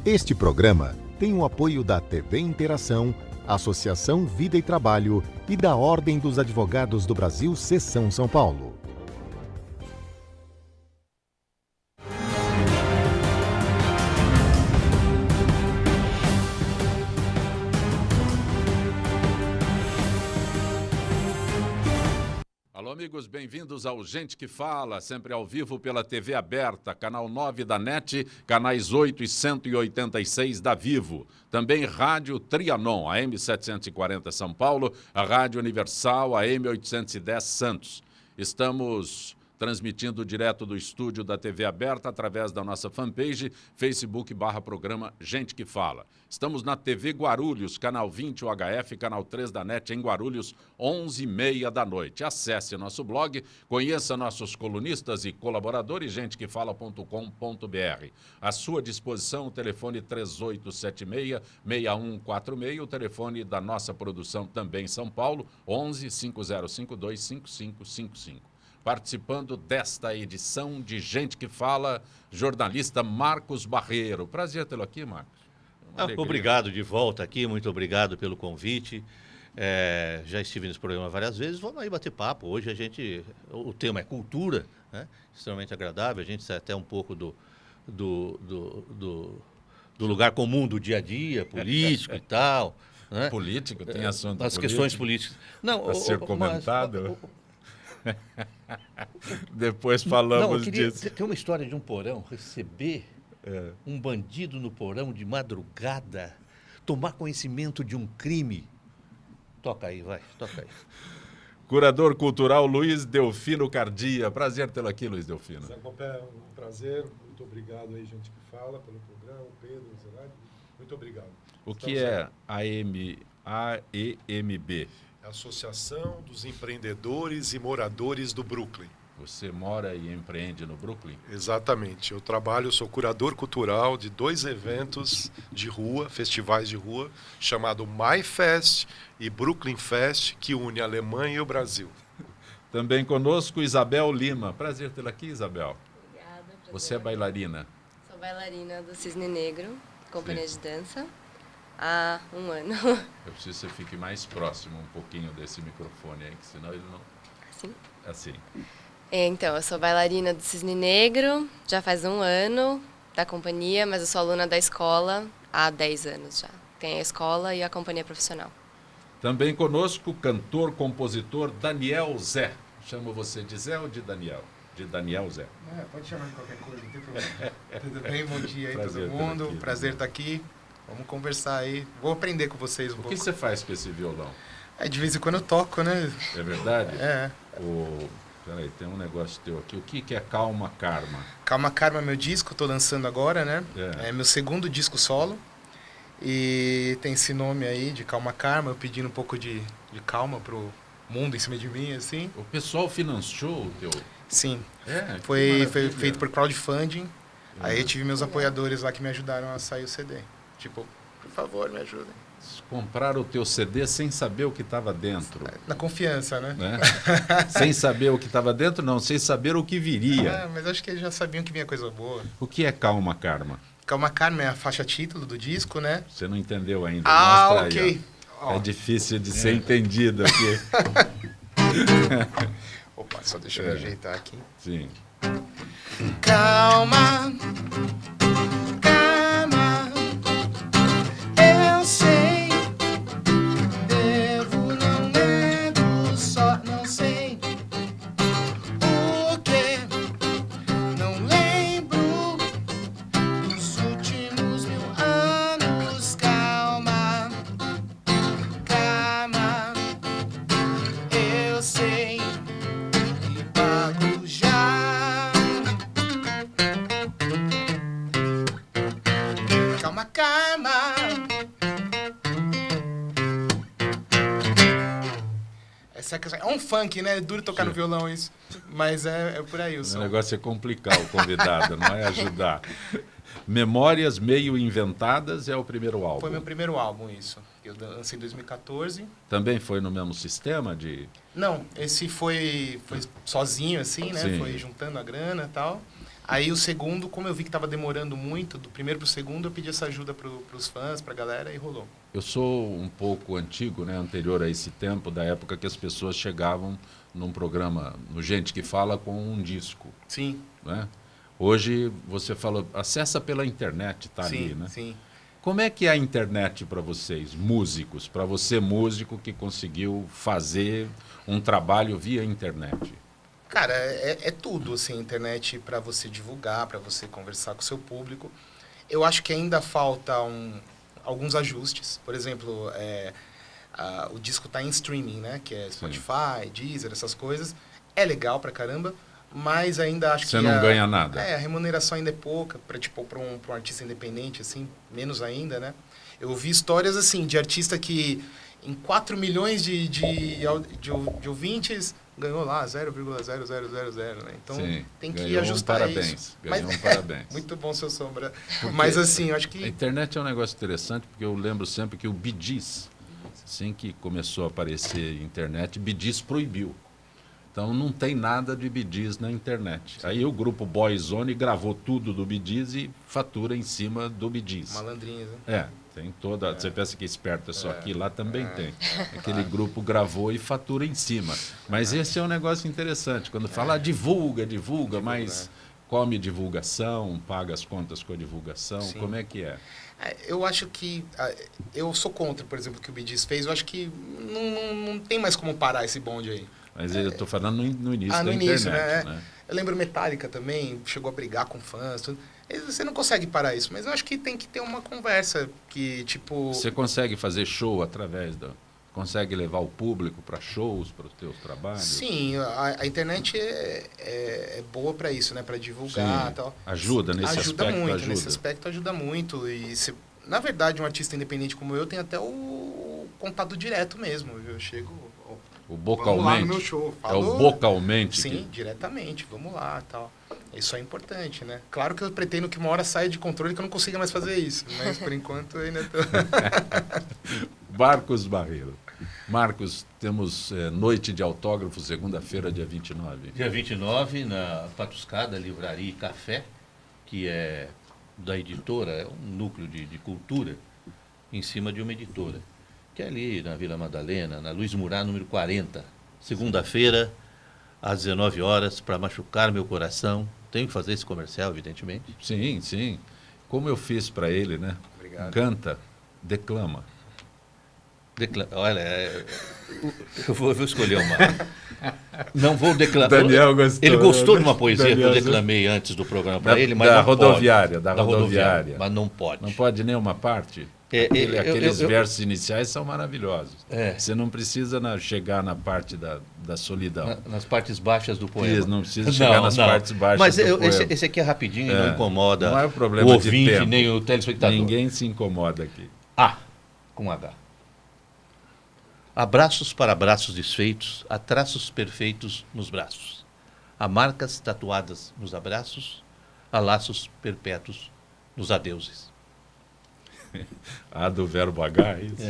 Este programa tem o apoio da TV Interação, Associação Vida e Trabalho e da Ordem dos Advogados do Brasil, Seção São Paulo. Alô, amigos, bem-vindos ao Gente que Fala, sempre ao vivo pela TV aberta, canal 9 da NET, canais 8 e 186 da Vivo. Também Rádio Trianon, AM 740 São Paulo, a Rádio Universal, AM 810 Santos. Estamos transmitindo direto do estúdio da TV aberta através da nossa fanpage, Facebook/programa Gente que Fala. Estamos na TV Guarulhos, canal 20 UHF, canal 3 da NET em Guarulhos, 11h30 da noite. Acesse nosso blog, conheça nossos colunistas e colaboradores, gentequefala.com.br. À sua disposição, o telefone 3876-6146, o telefone da nossa produção também em São Paulo, 11-5052-5555. Participando desta edição de Gente que Fala, jornalista Marcos Barreiro. Prazer tê-lo aqui, Marcos. Obrigado de volta aqui, muito obrigado pelo convite. Já estive nesse programa várias vezes, vamos aí bater papo. Hoje o tema é cultura, né? Extremamente agradável, a gente sai até um pouco do lugar comum do dia a dia, político e tal. Né? Político? Tem assunto as político? Questões políticas. Não, a ser comentado? Depois falamos disso. Tem uma história de um porão receber um bandido no porão de madrugada, tomar conhecimento de um crime. Toca aí, vai, toca aí. Curador cultural Luiz Delfino Cardia. Prazer tê-lo aqui, Luiz Delfino. Zé Pompé, um prazer. Muito obrigado aí, Gente que Fala, pelo programa. Pedro, Zerari, muito obrigado. O que é AEMB? Associação dos Empreendedores e Moradores do Brooklyn. Você mora e empreende no Brooklyn? Exatamente. Eu sou curador cultural de 2 eventos de rua, festivais de rua, chamado MyFest e Brooklyn Fest, que une a Alemanha e o Brasil. Também conosco, Isabel Lima. Prazer tê-la aqui, Isabel. Obrigada. Você é bailarina? Sou bailarina do Cisne Negro, companhia de dança, há 1 ano. Eu preciso que você fique mais próximo um pouquinho desse microfone aí, que senão ele não... Assim? Assim. Então, eu sou bailarina do Cisne Negro, já faz 1 ano da companhia, mas eu sou aluna da escola há 10 anos já. Tem a escola e a companhia profissional. Também conosco, cantor, compositor Daniel Zé. Chamo você de Zé ou de Daniel? De Daniel Zé. Pode chamar de qualquer coisa, não tem problema. Tudo bem? Bom dia aí, Prazer todo mundo. aqui, Prazer estar aqui. Vamos conversar aí. Vou aprender com vocês um pouco. O que você faz com esse violão? De vez em quando eu toco, né? É verdade? É. Peraí, tem um negócio teu aqui. O que é Calma Karma? Calma Karma é meu disco, estou lançando agora, né? É meu 2º disco solo. E tem esse nome aí de Calma Karma, eu pedindo um pouco de calma pro mundo em cima de mim, assim. O pessoal financiou o teu... Sim. Foi feito por crowdfunding. Aí eu tive meus Legal. apoiadores lá que me ajudaram a sair o CD. Tipo, por favor, me ajudem. Compraram o teu CD sem saber o que estava dentro. Na confiança, né? Sem saber o que estava dentro, não. Sem saber o que viria. Mas acho que eles já sabiam que vinha coisa boa. O que é Calma Karma? Calma Karma é a faixa título do disco, né? Você não entendeu ainda. Mostra ok. Aí, é difícil de ser entendido aqui. Opa, só deixa eu me ajeitar aqui. Sim. Calma, calma, eu sei, devo, não nego, só não sei o que, não lembro dos últimos 1000 anos. Calma, calma, eu sei e pago já. Calma. É um funk, né? É duro tocar no violão isso. Mas é por aí o som. O negócio é complicar o convidado, não é ajudar. Memórias Meio Inventadas é o primeiro álbum. Foi meu primeiro álbum, isso. Eu lancei em 2014. Também foi no mesmo sistema de... Não, esse foi sozinho, assim, né? Sim. Foi juntando a grana e tal. Aí o segundo, como eu vi que estava demorando muito, do primeiro pro segundo, eu pedi essa ajuda pros fãs, pra galera, e rolou. Eu sou um pouco antigo, né, anterior a esse tempo, da época que as pessoas chegavam num programa, no Gente que Fala, com um disco. Sim. Né? Hoje você falou, acessa pela internet, tá Sim, ali, né? sim. Como é que é a internet para vocês, músicos, para você músico que conseguiu fazer um trabalho via internet? Cara, é tudo, assim, a internet para você divulgar, para você conversar com o seu público. Eu acho que ainda falta alguns ajustes. Por exemplo, o disco tá em streaming, né? Que é Spotify, Deezer, essas coisas. É legal pra caramba, mas ainda acho que... Você não ganha nada. A remuneração ainda é pouca, para um artista independente, assim, menos ainda, né? Eu ouvi histórias, assim, de artista que em 4 milhões de ouvintes ganhou lá 0,0000, né? Então tem que ajustar isso. Ganhou um parabéns. Muito bom, seu Sombra. Mas assim, eu acho que... A internet é um negócio interessante, porque eu lembro sempre que o Bee Gees, assim que começou a aparecer internet, Bee Gees proibiu. Então não tem nada de Bee Gees na internet. Aí o grupo Boyzone gravou tudo do Bee Gees e fatura em cima do Bee Gees. Malandrinhos, né? Tem toda... Você pensa que esperto é só aqui, lá também tem. Aquele grupo gravou e fatura em cima. Mas esse é um negócio interessante. Quando fala divulga, mas come divulgação, paga as contas com a divulgação. Sim. Como é que é? Eu acho que... Eu sou contra, por exemplo, o que o Bee Gees fez. Eu acho que não tem mais como parar esse bonde aí. Mas eu estou falando no início da no início, internet, né? Eu lembro Metallica também, chegou a brigar com fãs, tudo. Você não consegue parar isso, mas eu acho que tem que ter uma conversa que, tipo... Você consegue fazer show através consegue levar o público para shows, para os teus trabalhos? Sim, a internet é boa para isso, né? Para divulgar e tal. Ajuda nesse aspecto? Muito, nesse aspecto ajuda muito. E, na verdade, um artista independente como eu tem até o contato direto mesmo. Eu chego... O Bocalmente? Vamos lá no meu show. É o Bocalmente? Sim, diretamente. Vamos lá e tal. Isso é importante, né? Claro que eu pretendo que uma hora saia de controle que eu não consiga mais fazer isso. Mas, por enquanto, ainda estou... Marcos Barreiro. Marcos, temos noite de autógrafo, segunda-feira, dia 29. Dia 29, na Patuscada Livraria e Café, que é da editora, é um núcleo de cultura, em cima de uma editora. Que é ali na Vila Madalena, na Luiz Murat, número 40. Segunda-feira, às 19 horas, para machucar meu coração. Tenho que fazer esse comercial, evidentemente. Sim, sim. Como eu fiz para ele, né? Obrigado. Canta, declama. Olha, eu vou escolher uma. Não vou declamar. Daniel gostou. Ele gostou de uma poesia que eu declamei antes do programa para ele, mas da não rodoviária, pode. Da rodoviária. Mas não pode. Não pode nenhuma parte? Aqueles versos iniciais são maravilhosos. Você não precisa chegar na parte da solidão. Nas partes baixas do poema. Isso, não precisa chegar nas partes baixas mas do poema. Esse aqui é rapidinho e não incomoda não é problema o ouvinte, de tempo. nem o telespectador. Ninguém se incomoda aqui. Com H. Há braços para braços desfeitos, há traços perfeitos nos braços. Há marcas tatuadas nos abraços, há laços perpétuos nos adeuses. Do verbo H, isso?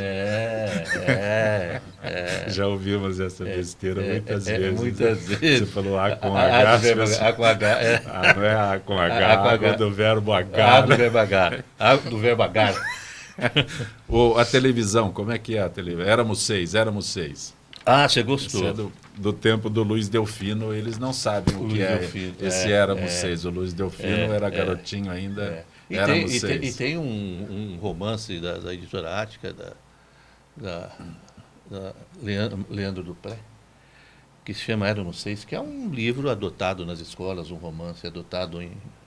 Já ouvimos essa besteira muitas vezes. Muitas vezes. Você falou A com H. A com H. Não é A com H, do verbo H. Do verbo H. Do verbo H. A televisão, como é que é a televisão? Éramos seis. Você gostou. Isso é do tempo do Luiz Delfino, eles não sabem o que é Delfino, esse Éramos Seis. O Luiz Delfino era garotinho ainda. E tem um romance da editora Ática, da Leandro Dupré, que se chama Éramos Seis, que é um livro adotado nas escolas, um romance adotado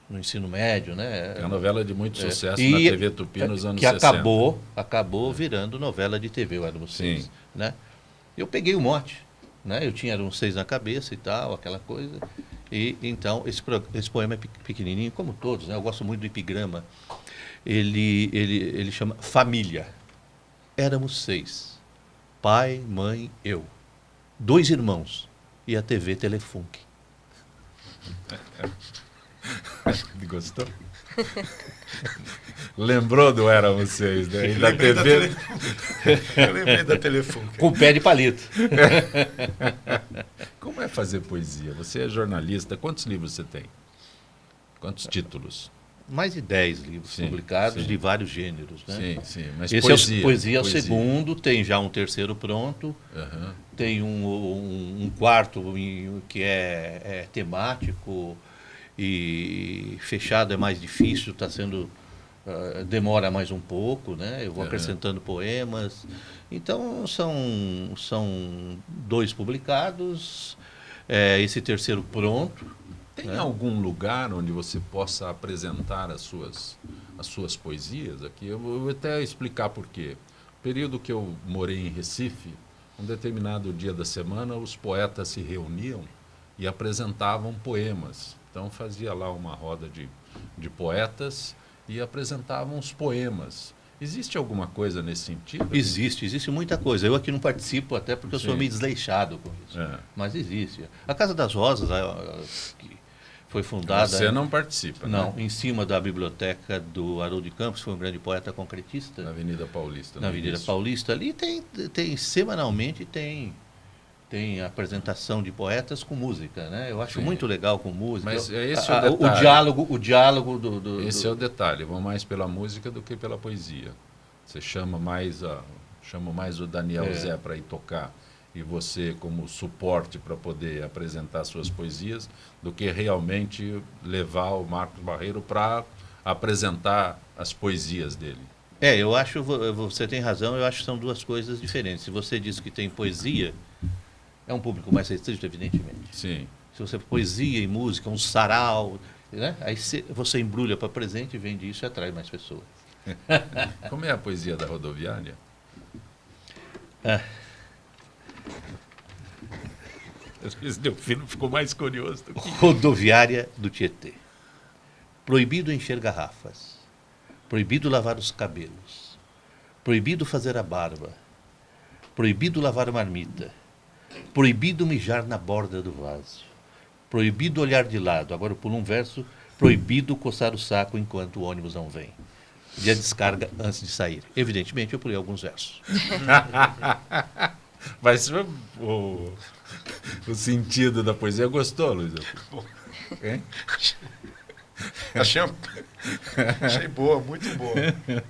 no ensino médio, né? É uma novela de muito sucesso na TV Tupi nos anos 60. Que acabou virando novela de TV, o Éramos Seis, né? Eu peguei o mote, né? Eu tinha Éramos Seis na cabeça e tal, aquela coisa. E então esse poema é pequenininho, como todos, né? Eu gosto muito do epigrama. Ele chama Família. Éramos seis: pai, mãe, eu, 2 irmãos e a TV Telefunk. Gostou? Lembrou do Éramos Seis, né? E da TV. Eu lembrei da Telefunk. Com pé de palito. Como é fazer poesia? Você é jornalista. Quantos livros você tem? Quantos títulos? Mais de 10 livros publicados de vários gêneros, né? Sim. Mas esse poesia, poesia é o segundo, tem já um terceiro pronto, tem um quarto que é temático e fechado é mais difícil, está sendo... demora mais um pouco, né? Eu vou acrescentando poemas. Então, são 2 publicados, esse terceiro pronto. Tem algum lugar onde você possa apresentar as suas poesias aqui? Eu vou até explicar por quê. No período que eu morei em Recife, um determinado dia da semana, os poetas se reuniam e apresentavam poemas. Então, fazia lá uma roda de poetas e apresentavam os poemas. Existe alguma coisa nesse sentido? Existe muita coisa. Eu aqui não participo até porque eu sou meio desleixado com isso. Mas existe. A Casa das Rosas, que foi fundada... Você não participa, não, né? Em cima da biblioteca do Haroldo de Campos, foi um grande poeta concretista. Na Avenida Paulista. Na Avenida Paulista. Ali semanalmente tem apresentação de poetas com música, né? Eu acho muito legal com música. Mas esse é o detalhe. O diálogo do... Esse é o detalhe. Eu vou mais pela música do que pela poesia. Você chama mais o Daniel Zé para ir tocar e você como suporte para poder apresentar suas poesias do que realmente levar o Marcos Barreiro para apresentar as poesias dele. Eu acho, você tem razão, eu acho que são 2 coisas diferentes. Se você diz que tem poesia, é um público mais restrito, evidentemente. Sim. Se você poesia e música, um sarau, né? Aí você embrulha para presente e vende isso e atrai mais pessoas. Como é a poesia da rodoviária? Esse Delfino ficou mais curioso do que... Rodoviária do Tietê. Proibido encher garrafas. Proibido lavar os cabelos. Proibido fazer a barba. Proibido lavar marmita. Proibido mijar na borda do vaso. Proibido olhar de lado. Agora eu pulo um verso. Proibido coçar o saco enquanto o ônibus não vem. E a descarga antes de sair. Evidentemente eu pulei alguns versos. Mas o sentido da poesia gostou, Luiz? Achei boa, muito boa.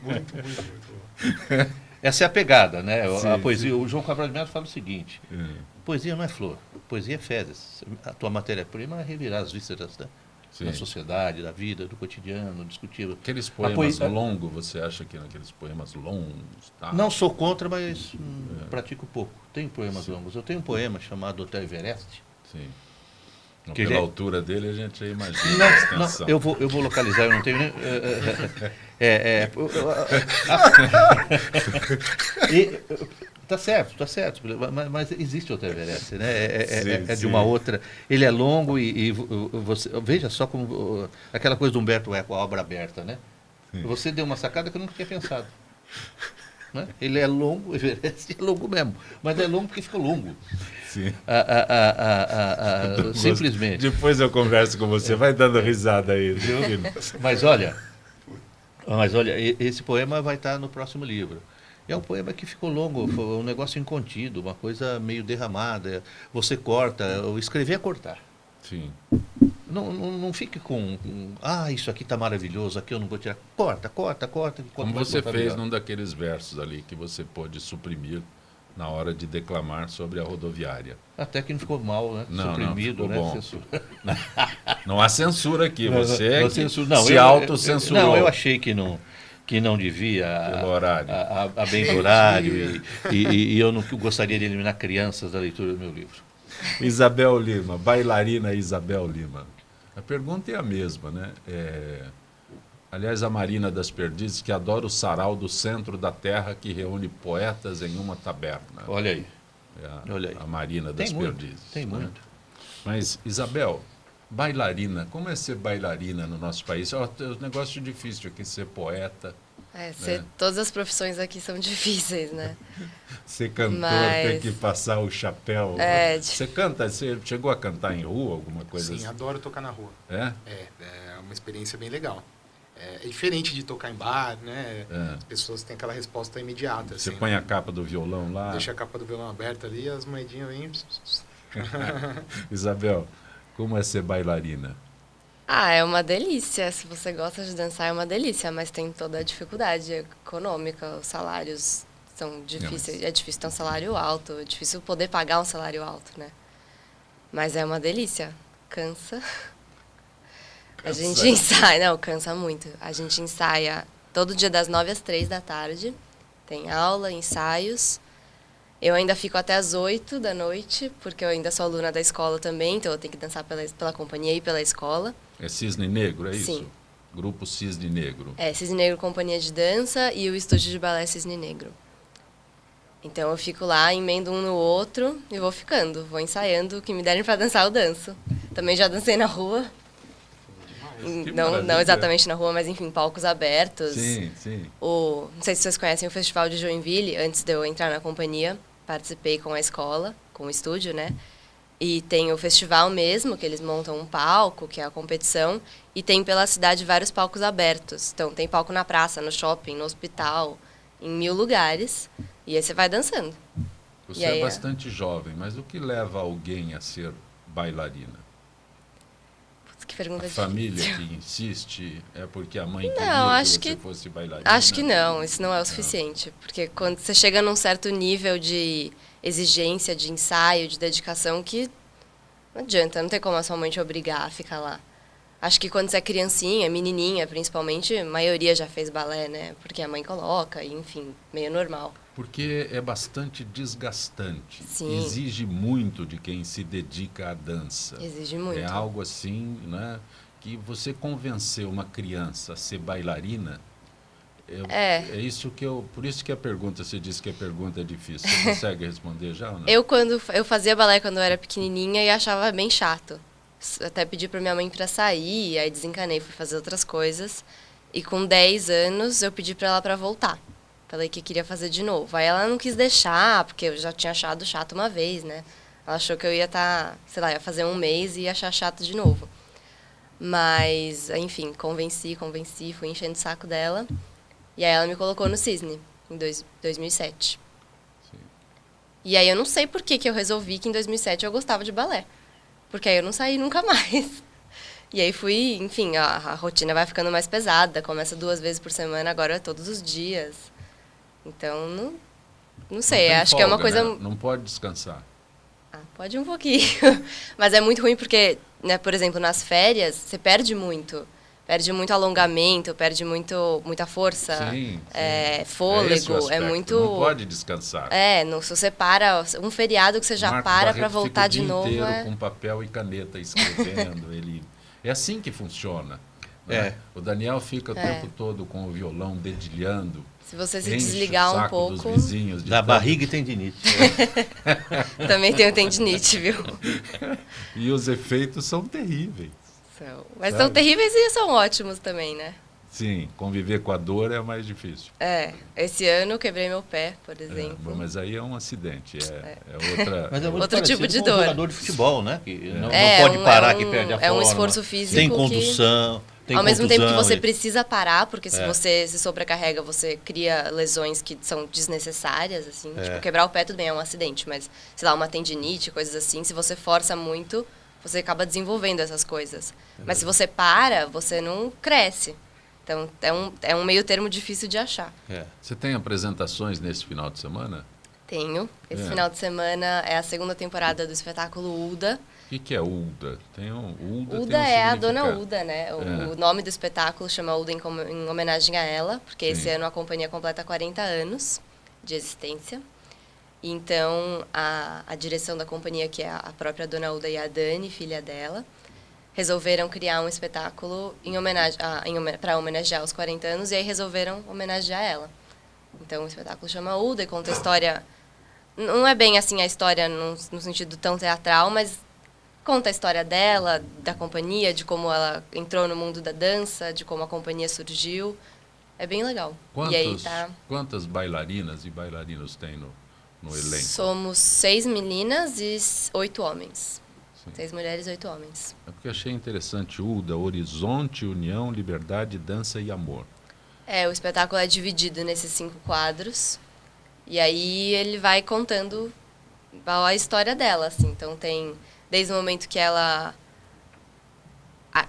Muito boa. Essa é a pegada, né? A poesia, o João Cabral de Melo fala o seguinte: poesia não é flor, poesia é fezes. A tua matéria-prima é revirar as vísceras, né? Da sociedade, da vida, do cotidiano, discutível. Aqueles poemas longos, você acha que naqueles poemas longos... Tá? Não sou contra, mas pratico pouco. Tenho poemas longos. Eu tenho um poema chamado Hotel Everest. Sim. Pela altura dele, a gente imagina a extensão. Não, eu vou localizar, eu não tenho nem... Tá certo, mas existe Hotel Everest, né? É de uma outra... Ele é longo e você... Veja só como... Aquela coisa do Humberto Eco, a obra aberta, né? Sim. Você deu uma sacada que eu nunca tinha pensado. Né? Ele é longo, Everest é longo mesmo, mas é longo porque ficou longo. Sim. Simplesmente. Depois eu converso com você, vai dando risada aí. Mas olha, esse poema vai estar no próximo livro. É um poema que ficou longo, foi um negócio incontido, uma coisa meio derramada. Você corta, escrever é cortar. Sim. Não fique com isso aqui está maravilhoso, aqui eu não vou tirar. Corta. Como você fez num daqueles versos ali que você pôde suprimir na hora de declamar sobre a rodoviária. Até que não ficou mal, né? Suprimido, não, ficou né? Bom. Censura. Não há censura aqui, você se autocensurou. Não, eu achei que não devia a bem do horário e eu não gostaria de eliminar crianças da leitura do meu livro. Isabel Lima, bailarina Isabel Lima. A pergunta é a mesma, né? Aliás, a Marina das Perdizes, que adora o sarau do centro da terra que reúne poetas em uma taberna. Olha aí. Olha aí. A Marina das Perdizes. Tem muito. Mas, Isabel, bailarina, como é ser bailarina no nosso país? É um negócio difícil aqui, ser poeta. Todas as profissões aqui são difíceis, né? Ser cantor, tem que passar o chapéu. Você canta, você chegou a cantar em rua, alguma coisa assim? Sim, adoro tocar na rua. É uma experiência bem legal. É diferente de tocar em bar, né? As pessoas têm aquela resposta imediata. Você assim, põe a capa do violão lá? Deixa a capa do violão aberta ali e as moedinhas vêm... Isabel, como é ser bailarina? Ah, é uma delícia. Se você gosta de dançar, é uma delícia, mas tem toda a dificuldade econômica, os salários são difíceis. É difícil ter um salário alto, é difícil poder pagar um salário alto, né? Mas é uma delícia. Cansa. A gente ensaia, não, cansa muito. A gente ensaia todo dia das 9 às 3 da tarde. Tem aula, ensaios. Eu ainda fico até às 8 da noite, porque eu ainda sou aluna da escola também, então eu tenho que dançar pela companhia e pela escola. É Cisne Negro, é isso? Sim. Grupo Cisne Negro. É, Cisne Negro Companhia de Dança e o estúdio de balé Cisne Negro. Então eu fico lá, emendo um no outro e vou ficando, vou ensaiando. O que me derem para dançar, eu danço. Também já dancei na rua. Não exatamente na rua, mas enfim, palcos abertos. Sim, sim. Não sei se vocês conhecem o Festival de Joinville, antes de eu entrar na companhia. Participei com a escola, com o estúdio, né? E tem o festival mesmo, que eles montam um palco, que é a competição. E tem pela cidade vários palcos abertos. Então tem palco na praça, no shopping, no hospital, em 1000 lugares. E aí você vai dançando. Você é bastante jovem, mas o que leva alguém a ser bailarina? Que pergunta a família que insiste? É porque a mãe queria que você fosse bailarina? Acho que não, isso não é o suficiente. Porque quando você chega num certo nível de exigência, de ensaio, de dedicação, que não adianta, não tem como a sua mãe te obrigar a ficar lá. Acho que quando você é criancinha, menininha principalmente, a maioria já fez balé, né? Porque a mãe coloca, e, enfim, meio normal. Porque é bastante desgastante. Sim. Exige muito de quem se dedica à dança. Exige muito. É algo assim, né? Que você convencer uma criança a ser bailarina, é isso que por isso que a pergunta, você disse que a pergunta é difícil. Você consegue responder já ou não? Eu fazia balé quando eu era pequenininha e achava bem chato. Até pedi para minha mãe para sair, aí desencanei, fui fazer outras coisas. E com 10 anos eu pedi para ela para voltar. Falei que queria fazer de novo. Aí ela não quis deixar, porque eu já tinha achado chato uma vez, né? Ela achou que eu ia ia fazer um mês e ia achar chato de novo. Mas, enfim, convenci, fui enchendo o saco dela. E aí ela me colocou no Cisne, em 2007. Sim. E aí eu não sei por que eu resolvi que em 2007 eu gostava de balé. Porque aí eu não saí nunca mais. E aí enfim, a rotina vai ficando mais pesada. Começa 2 vezes por semana, agora é todos os dias. Então, não sei, acho que é uma coisa... Né? Não pode descansar. Pode um pouquinho. Mas é muito ruim porque, né, por exemplo, nas férias, você perde muito. Perde muito alongamento, perde muita força, sim. fôlego. É muito... Não pode descansar. Se você para, um feriado que você já para voltar de novo... Fica o dia inteiro com papel e caneta escrevendo. É assim que funciona. Né? O Daniel fica o tempo todo com o violão dedilhando. Se você se desligar um pouco... Dos vizinhos da barriga e tendinite. Também tenho tendinite, viu? E os efeitos são terríveis. Mas são terríveis e são ótimos também, né? Sim, conviver com a dor é mais difícil. Esse ano eu quebrei meu pé, por exemplo. Mas aí é um acidente, outra... Mas outro tipo de com dor. Um jogador de futebol, né? Que não pode parar, que perde a forma. É um esforço físico. Tem condução. Ao mesmo tempo que você precisa parar, porque se você se sobrecarrega, você cria lesões que são desnecessárias, assim. Tipo, quebrar o pé tudo bem, é um acidente, mas, sei lá, uma tendinite, coisas assim, se você força muito, você acaba desenvolvendo essas coisas. Mas se você para, você não cresce. Então, é um meio termo difícil de achar. Você tem apresentações nesse final de semana? Tenho. Esse final de semana é a 2ª temporada do espetáculo Uda. O que é Uda? Uda é a Dona Uda, né? O nome do espetáculo chama Uda em homenagem a ela, porque esse ano a companhia completa 40 anos de existência. Então, a direção da companhia, que é a própria Dona Uda e a Dani, filha dela, resolveram criar um espetáculo para homenagear os 40 anos, e aí resolveram homenagear ela. Então, o espetáculo chama Uda e conta a história... Não é bem assim a história no sentido tão teatral, mas conta a história dela, da companhia, de como ela entrou no mundo da dança, de como a companhia surgiu. É bem legal. Quantas bailarinas e bailarinos tem no elenco? Somos 6 meninas e 8 homens. Sim. 6 mulheres e 8 homens. É porque achei interessante Uda, Horizonte, União, Liberdade, Dança e Amor. O espetáculo é dividido nesses 5 quadros. E aí ele vai contando a história dela, assim. Então tem, desde o momento que ela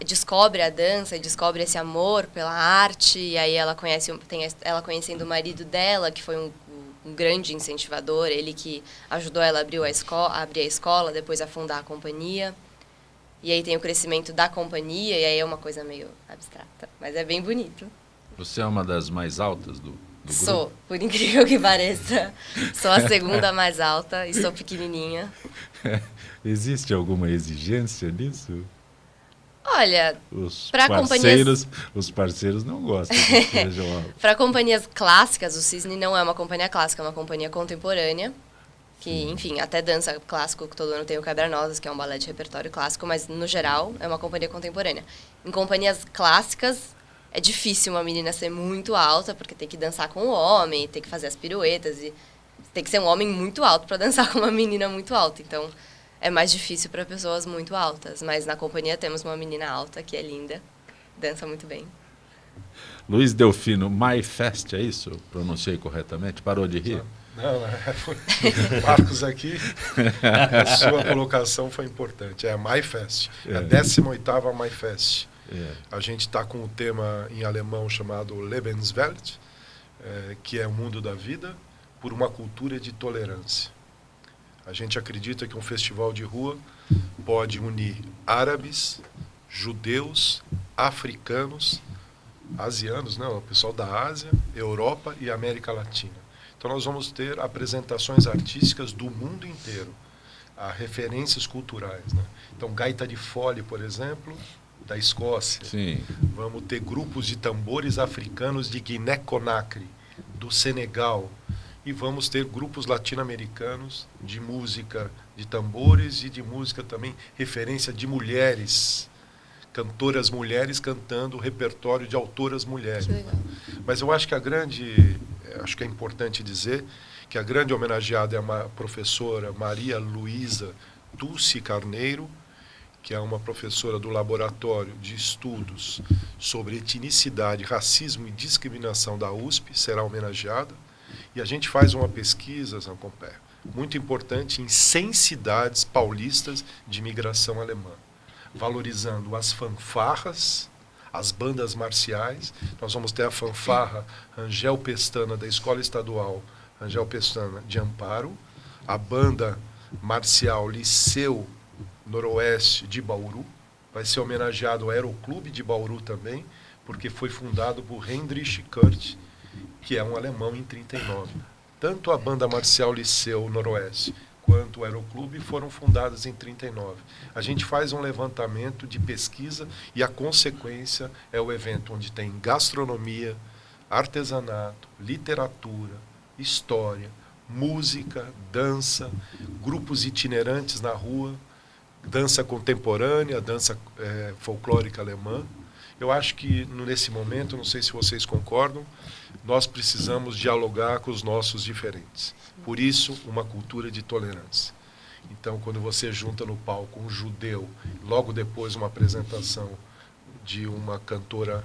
descobre a dança e descobre esse amor pela arte, e aí ela ela conhecendo o marido dela, que foi um grande incentivador, ele que ajudou ela a abrir a escola, depois a fundar a companhia. E aí tem o crescimento da companhia, e aí é uma coisa meio abstrata, mas é bem bonito. Você é uma das mais altas do grupo? Sou, por incrível que pareça. Sou a segunda mais alta e sou pequenininha. Existe alguma exigência nisso? Olha, Os para os parceiros não gostam que sejam altos. Para companhias clássicas, o Cisne não é uma companhia clássica, é uma companhia contemporânea. Que, enfim, até dança clássico, que todo ano tem o Quebra-Nozes, que é um balé de repertório clássico, mas, no geral, é uma companhia contemporânea. Em companhias clássicas, é difícil uma menina ser muito alta, porque tem que dançar com o homem, tem que fazer as piruetas, e tem que ser um homem muito alto para dançar com uma menina muito alta. Então, é mais difícil para pessoas muito altas. Mas na companhia temos uma menina alta, que é linda, dança muito bem. Luiz Delfino, MyFest, é isso? Pronunciei corretamente? Parou de rir? Não, foi Marcos aqui, a sua colocação foi importante. É a MyFest, a 18ª MyFest. A gente está com um tema em alemão chamado Lebenswelt, que é o mundo da vida, por uma cultura de tolerância. A gente acredita que um festival de rua pode unir árabes, judeus, africanos, asianos, né? O pessoal da Ásia, Europa e América Latina. Então nós vamos ter apresentações artísticas do mundo inteiro, a referências culturais, né? Então gaita de fole, por exemplo, da Escócia. Sim. Vamos ter grupos de tambores africanos de Guiné-Conakry, do Senegal. E vamos ter grupos latino-americanos de música de tambores e de música também, referência de mulheres, cantoras mulheres cantando o repertório de autoras mulheres. Mas eu acho que acho que é importante dizer que a grande homenageada é a professora Maria Luísa Dulce Carneiro, que é uma professora do Laboratório de Estudos sobre Etnicidade, Racismo e Discriminação da USP, será homenageada. E a gente faz uma pesquisa, Zancompé, muito importante em 100 cidades paulistas de imigração alemã, valorizando as fanfarras, as bandas marciais. Nós vamos ter a fanfarra Rangel Pestana, da Escola Estadual Rangel Pestana de Amparo, a banda marcial Liceu Noroeste de Bauru, vai ser homenageado o Aeroclube de Bauru também, porque foi fundado por Heinrich Kurt, que é um alemão em 39. Tanto a banda marcial Liceu Noroeste quanto o Aeroclube foram fundadas em 39. A gente faz um levantamento de pesquisa e a consequência é o evento onde tem gastronomia, artesanato, literatura, história, música, dança, grupos itinerantes na rua, dança contemporânea, dança folclórica alemã. Eu acho que nesse momento, não sei se vocês concordam, nós precisamos dialogar com os nossos diferentes. Por isso, uma cultura de tolerância. Então, quando você junta no palco um judeu, logo depois uma apresentação de uma cantora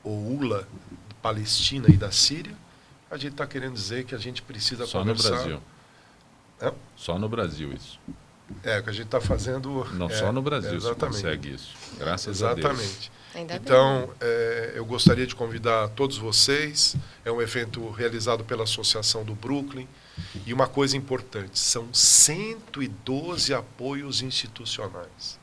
oula, palestina e da Síria, a gente está querendo dizer que a gente precisa conversar... Só no Brasil. Só no Brasil isso. É, o que a gente está fazendo... Não, só no Brasil se consegue isso. Graças a Deus. Exatamente. Então, eu gostaria de convidar todos vocês. É um evento realizado pela Associação do Brooklyn. E uma coisa importante, são 112 apoios institucionais.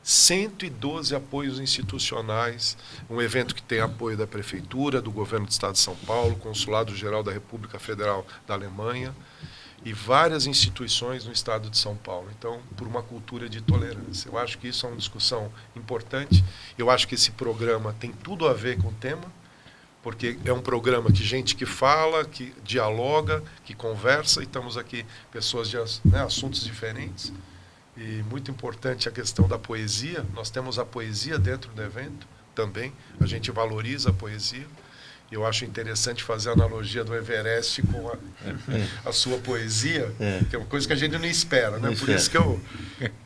112 apoios institucionais. Um evento que tem apoio da Prefeitura, do Governo do Estado de São Paulo, Consulado-Geral da República Federal da Alemanha e várias instituições no Estado de São Paulo. Então, por uma cultura de tolerância. Eu acho que isso é uma discussão importante. Eu acho que esse programa tem tudo a ver com o tema, porque é um programa que gente que fala, que dialoga, que conversa, e estamos aqui pessoas de assuntos diferentes. E muito importante a questão da poesia. Nós temos a poesia dentro do evento também. A gente valoriza a poesia. Eu acho interessante fazer a analogia do Everest com a sua poesia, que é uma coisa que a gente não espera, né? Por isso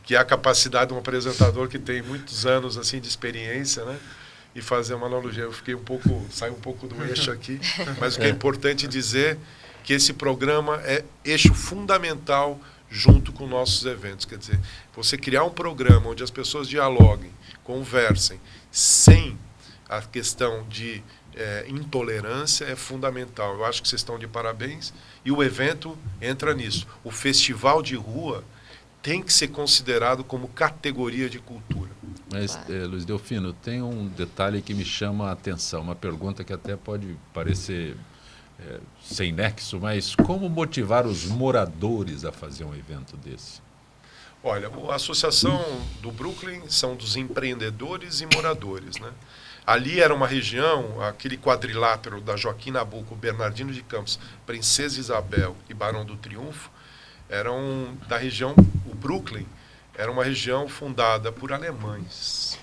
que é a capacidade de um apresentador que tem muitos anos assim de experiência, né? E fazer uma analogia. Eu saí um pouco do eixo aqui, mas o que é importante dizer que esse programa é eixo fundamental junto com nossos eventos. Quer dizer, você criar um programa onde as pessoas dialoguem, conversem, sem a questão de intolerância é fundamental. Eu acho que vocês estão de parabéns e o evento entra nisso. O festival de rua tem que ser considerado como categoria de cultura. Mas, Luiz Delfino, tem um detalhe que me chama a atenção, uma pergunta que até pode parecer sem nexo, mas como motivar os moradores a fazer um evento desse? Olha, a Associação do Brooklyn são dos empreendedores e moradores, né? Ali era uma região, aquele quadrilátero da Joaquim Nabuco, Bernardino de Campos, Princesa Isabel e Barão do Triunfo, eram da região, o Brooklyn era uma região fundada por alemães.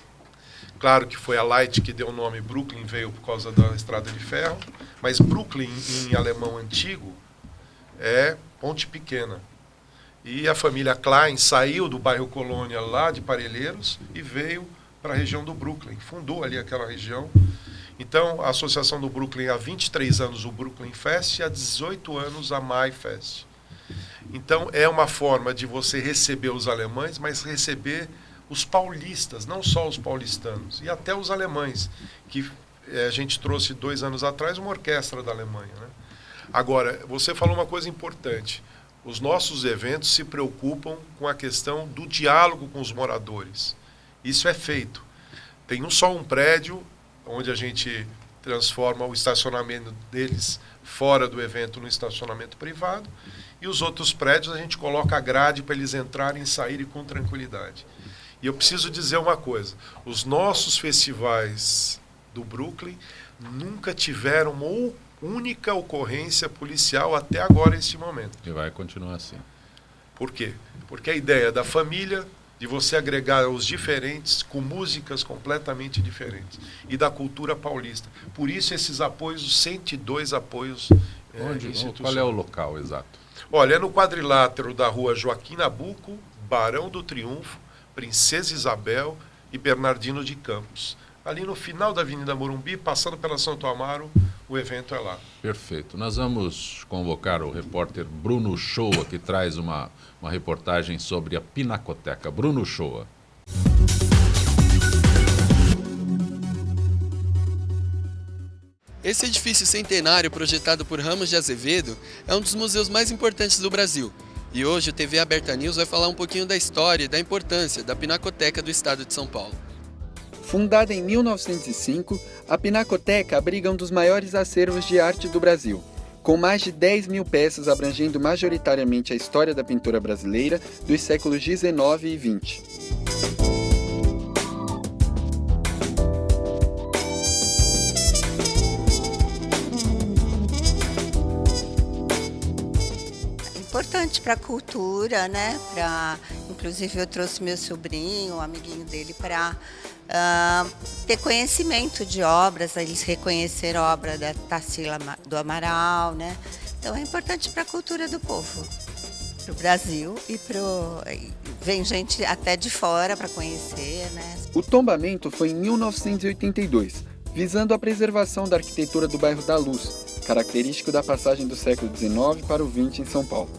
Claro que foi a Light que deu o nome Brooklyn, veio por causa da Estrada de Ferro, mas Brooklyn em alemão antigo é Ponte Pequena. E a família Klein saiu do bairro Colônia lá de Parelheiros e veio para a região do Brooklyn, fundou ali aquela região. Então, a Associação do Brooklyn, há 23 anos o Brooklyn Fest e há 18 anos a Mai Fest. Então, é uma forma de você receber os alemães, mas receber os paulistas, não só os paulistanos, e até os alemães, que a gente trouxe 2 anos atrás uma orquestra da Alemanha, né? Agora, você falou uma coisa importante. Os nossos eventos se preocupam com a questão do diálogo com os moradores. Isso é feito. Tem só um prédio onde a gente transforma o estacionamento deles fora do evento no estacionamento privado e os outros prédios a gente coloca a grade para eles entrarem e saírem com tranquilidade. E eu preciso dizer uma coisa, os nossos festivais do Brooklyn nunca tiveram uma única ocorrência policial até agora, neste momento. E vai continuar assim. Por quê? Porque a ideia da família, de você agregar os diferentes com músicas completamente diferentes e da cultura paulista. Por isso esses apoios, 102 apoios institucionais. Qual é o local exato? Olha, é no quadrilátero da rua Joaquim Nabuco, Barão do Triunfo, Princesa Isabel e Bernardino de Campos. Ali no final da Avenida Morumbi, passando pela Santo Amaro, o evento é lá. Perfeito. Nós vamos convocar o repórter Bruno Shoa, que traz uma reportagem sobre a Pinacoteca. Bruno Shoa. Esse edifício centenário, projetado por Ramos de Azevedo, é um dos museus mais importantes do Brasil. E hoje o TV Aberta News vai falar um pouquinho da história e da importância da Pinacoteca do Estado de São Paulo. Fundada em 1905, a Pinacoteca abriga um dos maiores acervos de arte do Brasil, com mais de 10 mil peças abrangendo majoritariamente a história da pintura brasileira dos séculos XIX e XX. Importante para a cultura, né? Inclusive eu trouxe meu sobrinho, um amiguinho dele, para ter conhecimento de obras, eles reconhecer a obra da Tarsila do Amaral, né? Então é importante para a cultura do povo, para o Brasil vem gente até de fora para conhecer, né? O tombamento foi em 1982, visando a preservação da arquitetura do bairro da Luz, característico da passagem do século XIX para o XX em São Paulo,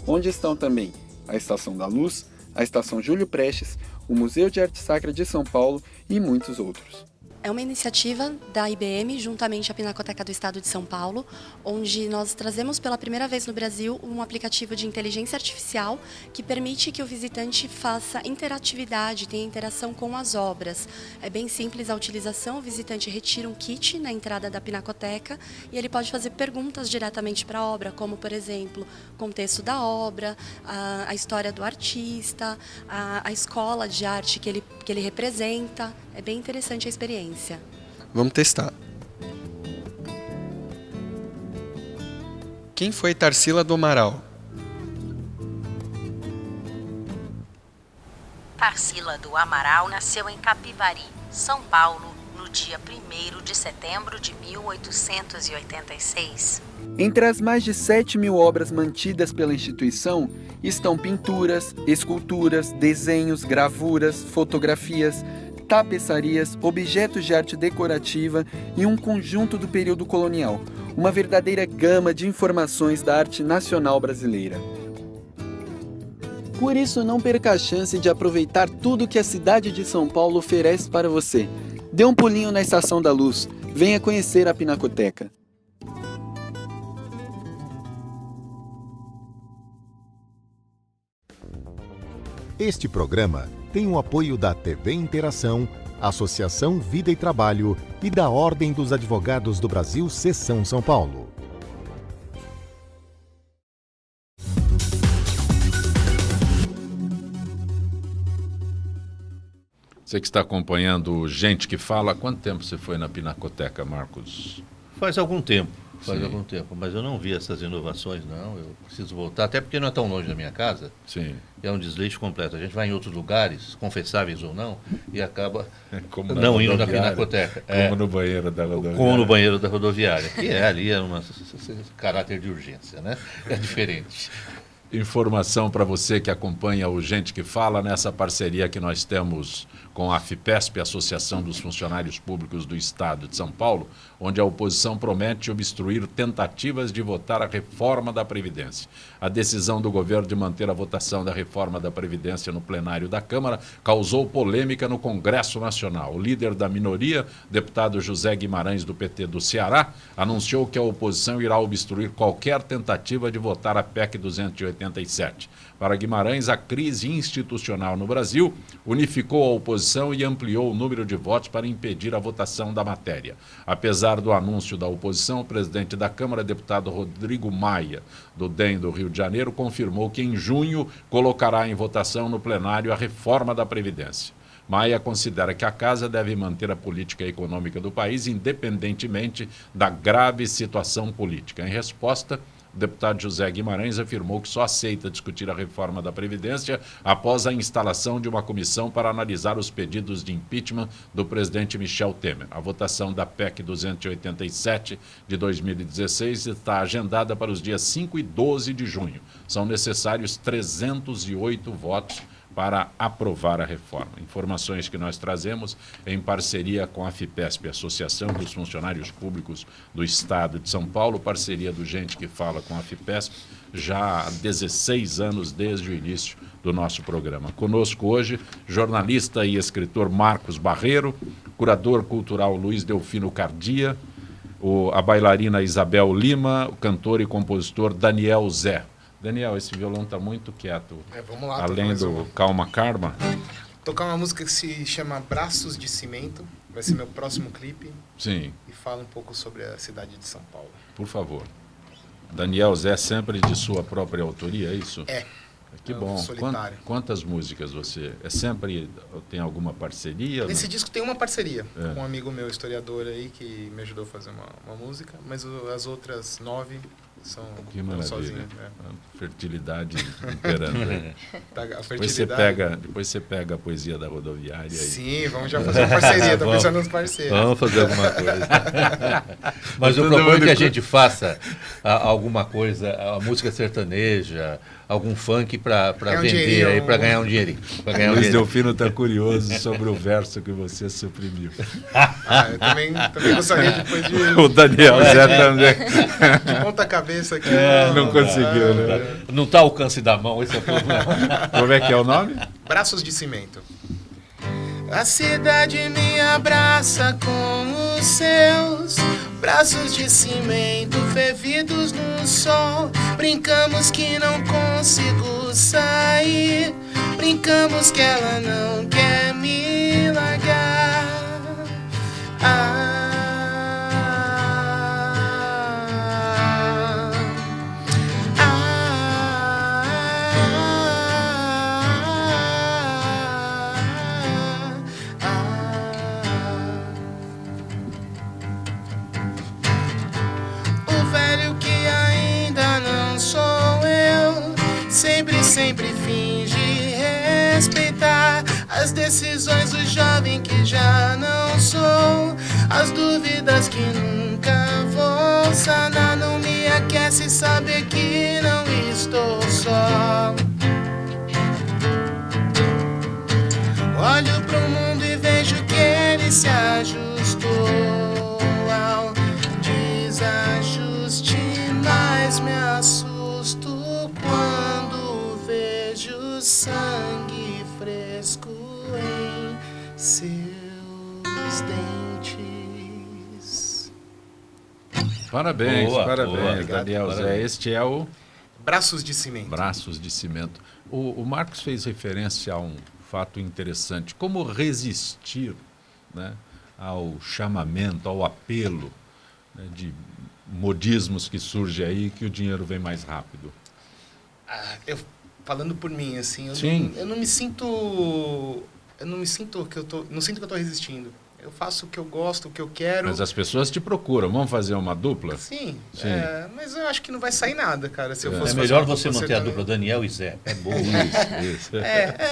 onde estão também a Estação da Luz, a Estação Júlio Prestes, o Museu de Arte Sacra de São Paulo e muitos outros. É uma iniciativa da IBM, juntamente à Pinacoteca do Estado de São Paulo, onde nós trazemos pela primeira vez no Brasil um aplicativo de inteligência artificial que permite que o visitante faça interatividade, tenha interação com as obras. É bem simples a utilização, o visitante retira um kit na entrada da Pinacoteca e ele pode fazer perguntas diretamente para a obra, como, por exemplo, o contexto da obra, a história do artista, a escola de arte que ele representa. É bem interessante a experiência. Vamos testar. Quem foi Tarsila do Amaral? Tarsila do Amaral nasceu em Capivari, São Paulo, no dia 1º de setembro de 1886. Entre as mais de 7 mil obras mantidas pela instituição estão pinturas, esculturas, desenhos, gravuras, fotografias, tapeçarias, objetos de arte decorativa e um conjunto do período colonial, uma verdadeira gama de informações da arte nacional brasileira. Por isso, não perca a chance de aproveitar tudo que a cidade de São Paulo oferece para você. Dê um pulinho na Estação da Luz. Venha conhecer a Pinacoteca. Este programa tem o apoio da TV Interação, Associação Vida e Trabalho e da Ordem dos Advogados do Brasil, Seção São Paulo. Você que está acompanhando Gente que Fala, há quanto tempo você foi na Pinacoteca, Marcos? Faz algum tempo, mas eu não vi essas inovações, não. Eu preciso voltar, até porque não é tão longe da minha casa. Sim. É um desleixo completo. A gente vai em outros lugares, confessáveis ou não, e acaba não indo na Pinacoteca. Como no banheiro da rodoviária. Como no banheiro da rodoviária, que ali é um caráter de urgência, né? É diferente. Informação para você que acompanha o Gente que Fala, nessa parceria que nós temos com a AFPESP, Associação dos Funcionários Públicos do Estado de São Paulo, onde a oposição promete obstruir tentativas de votar a reforma da Previdência. A decisão do governo de manter a votação da reforma da Previdência no plenário da Câmara causou polêmica no Congresso Nacional. O líder da minoria, deputado José Guimarães, do PT do Ceará, anunciou que a oposição irá obstruir qualquer tentativa de votar a PEC 287. Para Guimarães, a crise institucional no Brasil unificou a oposição e ampliou o número de votos para impedir a votação da matéria. Apesar do anúncio da oposição, o presidente da Câmara, deputado Rodrigo Maia, do DEM do Rio de Janeiro, confirmou que em junho colocará em votação no plenário a reforma da Previdência. Maia considera que a Casa deve manter a política econômica do país independentemente da grave situação política. Em resposta, o deputado José Guimarães afirmou que só aceita discutir a reforma da Previdência após a instalação de uma comissão para analisar os pedidos de impeachment do presidente Michel Temer. A votação da PEC 287 de 2016 está agendada para os dias 5 e 12 de junho. São necessários 308 votos para aprovar a reforma. Informações que nós trazemos em parceria com a AFPESP, Associação dos Funcionários Públicos do Estado de São Paulo, parceria do Gente que Fala com a AFPESP, já há 16 anos desde o início do nosso programa. Conosco hoje, jornalista e escritor Marcos Barreiro, curador cultural Luiz Delfino Cardia, a bailarina Isabel Lima, o cantor e compositor Daniel Zé. Daniel, esse violão está muito quieto. Vamos lá. Além do Calma Karma. Tocar uma música que se chama Braços de Cimento. Vai ser meu próximo clipe. Sim. E fala um pouco sobre a cidade de São Paulo. Por favor. Daniel Zé, sempre de sua própria autoria, é isso? É. Que bom. Solitário. Quantas músicas você... Sempre tem alguma parceria? Nesse disco tem uma parceria com um amigo meu, historiador aí, que me ajudou a fazer uma música, mas as outras 9... são sozinhos. A fertilidade imperando. Depois você pega a poesia da rodoviária. Sim, vamos já fazer uma parceria, estou pensando nos parceiros. Vamos fazer alguma coisa. Mas eu proponho que a gente faça alguma coisa, a música sertaneja, algum funk para vender aí, para ganhar um dinheirinho. Luiz Delfino está curioso sobre o verso que você suprimiu. Eu também gostaria depois de... O Daniel Zé também. De ponta cabeça aqui. Não conseguiu, né? Não está ao alcance da mão, esse é o problema. Como é que é o nome? Braços de Cimento. A cidade me abraça com os seus braços de cimento fervidos no sol. Brincamos que não consigo sair, brincamos que ela não quer me largar. Sempre finge respeitar as decisões do jovem que já não sou, as dúvidas que nunca vou sanar. Não me aquece saber que não estou só. Olho pro mundo e vejo que ele se ajustou ao desajuste, mas me assusto quando vejo Parabéns, Boa, parabéns, boa. Daniel Zé. Parabéns. Este é o Braços de Cimento. Braços de Cimento. O Marcos fez referência a um fato interessante. Como resistir, né, ao chamamento, ao apelo, né, de modismos que surgem aí, que o dinheiro vem mais rápido? Falando por mim, assim, eu não me sinto que eu tô resistindo. Eu faço o que eu gosto, o que eu quero. Mas as pessoas te procuram. Vamos fazer uma dupla? Sim. Mas eu acho que não vai sair nada, cara. Se eu fosse É melhor você manter a dupla Daniel e Zé. É bom. Isso.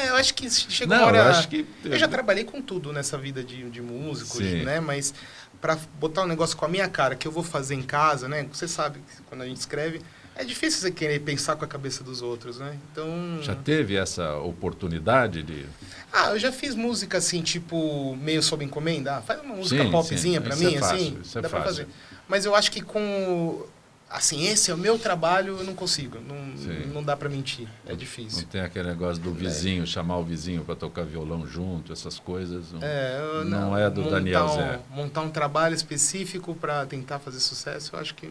Eu acho que chega uma hora... Eu já trabalhei com tudo nessa vida de músico, Sim. né? Mas para botar um negócio com a minha cara, que eu vou fazer em casa, né? Você sabe que quando a gente escreve, é difícil você querer pensar com a cabeça dos outros, né? Então... Já teve essa oportunidade de... eu já fiz música assim, tipo, meio sob encomenda. Faz uma música popzinha pra mim, assim. Isso é dá pra fácil. fazer. Mas eu acho que assim, esse é o meu trabalho, eu não consigo. Não dá pra mentir. É difícil. Não tem aquele negócio do vizinho, chamar o vizinho para tocar violão junto, essas coisas. Não é do Daniel Zé. Montar um trabalho específico para tentar fazer sucesso, eu acho que